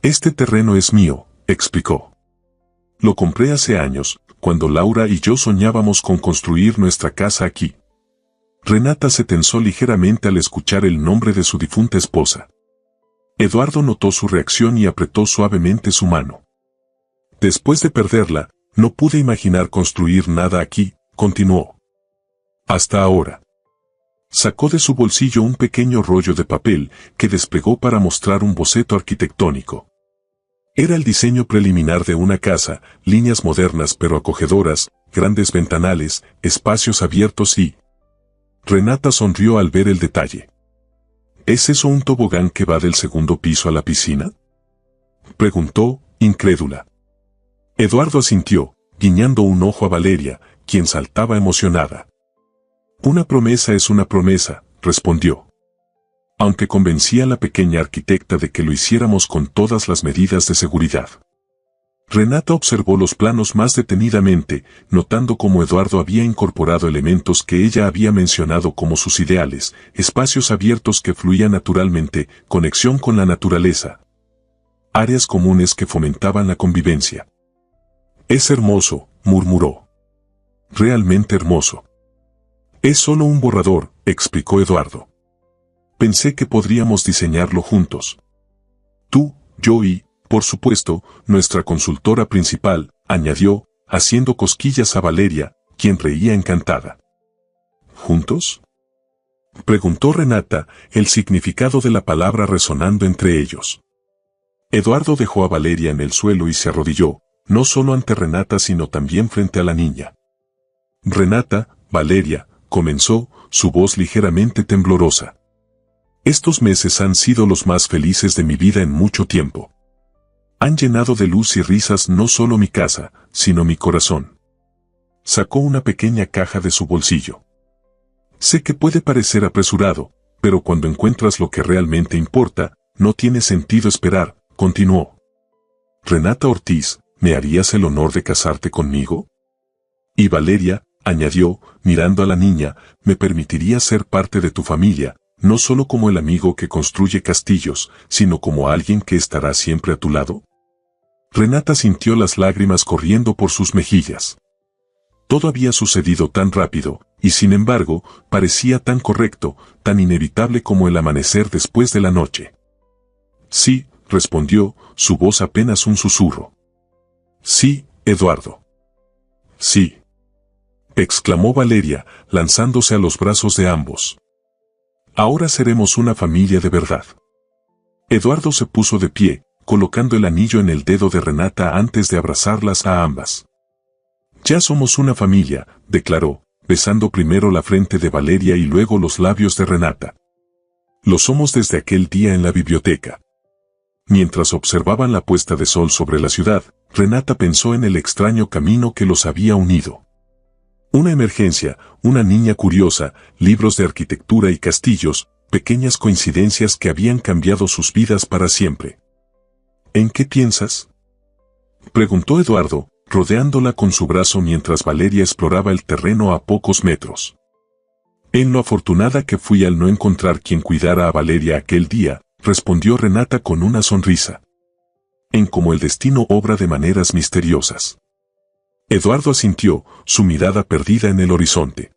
Este terreno es mío, explicó. Lo compré hace años, cuando Laura y yo soñábamos con construir nuestra casa aquí. Renata se tensó ligeramente al escuchar el nombre de su difunta esposa. Eduardo notó su reacción y apretó suavemente su mano. Después de perderla, no pude imaginar construir nada aquí, continuó. Hasta ahora. Sacó de su bolsillo un pequeño rollo de papel que desplegó para mostrar un boceto arquitectónico. Era el diseño preliminar de una casa, líneas modernas pero acogedoras, grandes ventanales, espacios abiertos y... Renata sonrió al ver el detalle. ¿Es eso un tobogán que va del segundo piso a la piscina?, preguntó, incrédula. Eduardo asintió, guiñando un ojo a Valeria, quien saltaba emocionada. Una promesa es una promesa, respondió. Aunque convencía a la pequeña arquitecta de que lo hiciéramos con todas las medidas de seguridad. Renata observó los planos más detenidamente, notando cómo Eduardo había incorporado elementos que ella había mencionado como sus ideales, espacios abiertos que fluían naturalmente, conexión con la naturaleza. Áreas comunes que fomentaban la convivencia. Es hermoso, murmuró. Realmente hermoso. Es solo un borrador, explicó Eduardo. Pensé que podríamos diseñarlo juntos. Tú, yo y... por supuesto, nuestra consultora principal, añadió, haciendo cosquillas a Valeria, quien reía encantada. ¿Juntos?, preguntó Renata, el significado de la palabra resonando entre ellos. Eduardo dejó a Valeria en el suelo y se arrodilló, no solo ante Renata sino también frente a la niña. Renata, Valeria, comenzó, su voz ligeramente temblorosa. Estos meses han sido los más felices de mi vida en mucho tiempo. Han llenado de luz y risas no solo mi casa, sino mi corazón. Sacó una pequeña caja de su bolsillo. Sé que puede parecer apresurado, pero cuando encuentras lo que realmente importa, no tiene sentido esperar, continuó. Renata Ortiz, ¿me harías el honor de casarte conmigo? Y Valeria, añadió, mirando a la niña, ¿me permitirías ser parte de tu familia, no solo como el amigo que construye castillos, sino como alguien que estará siempre a tu lado? Renata sintió las lágrimas corriendo por sus mejillas. Todo había sucedido tan rápido, y sin embargo, parecía tan correcto, tan inevitable como el amanecer después de la noche. Sí, respondió, su voz apenas un susurro. Sí, Eduardo. Sí. Exclamó Valeria, lanzándose a los brazos de ambos. Ahora seremos una familia de verdad. Eduardo se puso de pie, colocando el anillo en el dedo de Renata antes de abrazarlas a ambas. Ya somos una familia, declaró, besando primero la frente de Valeria y luego los labios de Renata. Lo somos desde aquel día en la biblioteca. Mientras observaban la puesta de sol sobre la ciudad, Renata pensó en el extraño camino que los había unido. Una emergencia, una niña curiosa, libros de arquitectura y castillos, pequeñas coincidencias que habían cambiado sus vidas para siempre. ¿En qué piensas?, preguntó Eduardo, rodeándola con su brazo mientras Valeria exploraba el terreno a pocos metros. En lo afortunada que fui al no encontrar quien cuidara a Valeria aquel día, respondió Renata con una sonrisa. En cómo el destino obra de maneras misteriosas. Eduardo asintió, su mirada perdida en el horizonte.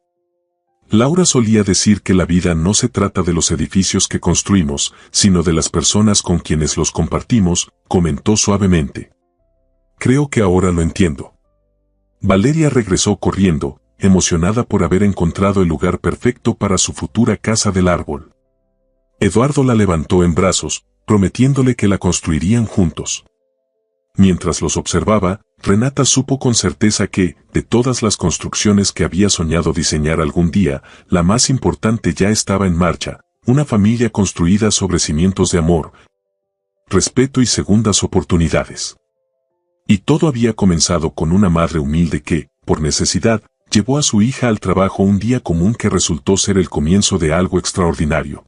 Laura solía decir que la vida no se trata de los edificios que construimos, sino de las personas con quienes los compartimos, comentó suavemente. Creo que ahora lo entiendo. Valeria regresó corriendo, emocionada por haber encontrado el lugar perfecto para su futura casa del árbol. Eduardo la levantó en brazos, prometiéndole que la construirían juntos. Mientras los observaba, Renata supo con certeza que, de todas las construcciones que había soñado diseñar algún día, la más importante ya estaba en marcha, una familia construida sobre cimientos de amor, respeto y segundas oportunidades. Y todo había comenzado con una madre humilde que, por necesidad, llevó a su hija al trabajo un día común que resultó ser el comienzo de algo extraordinario.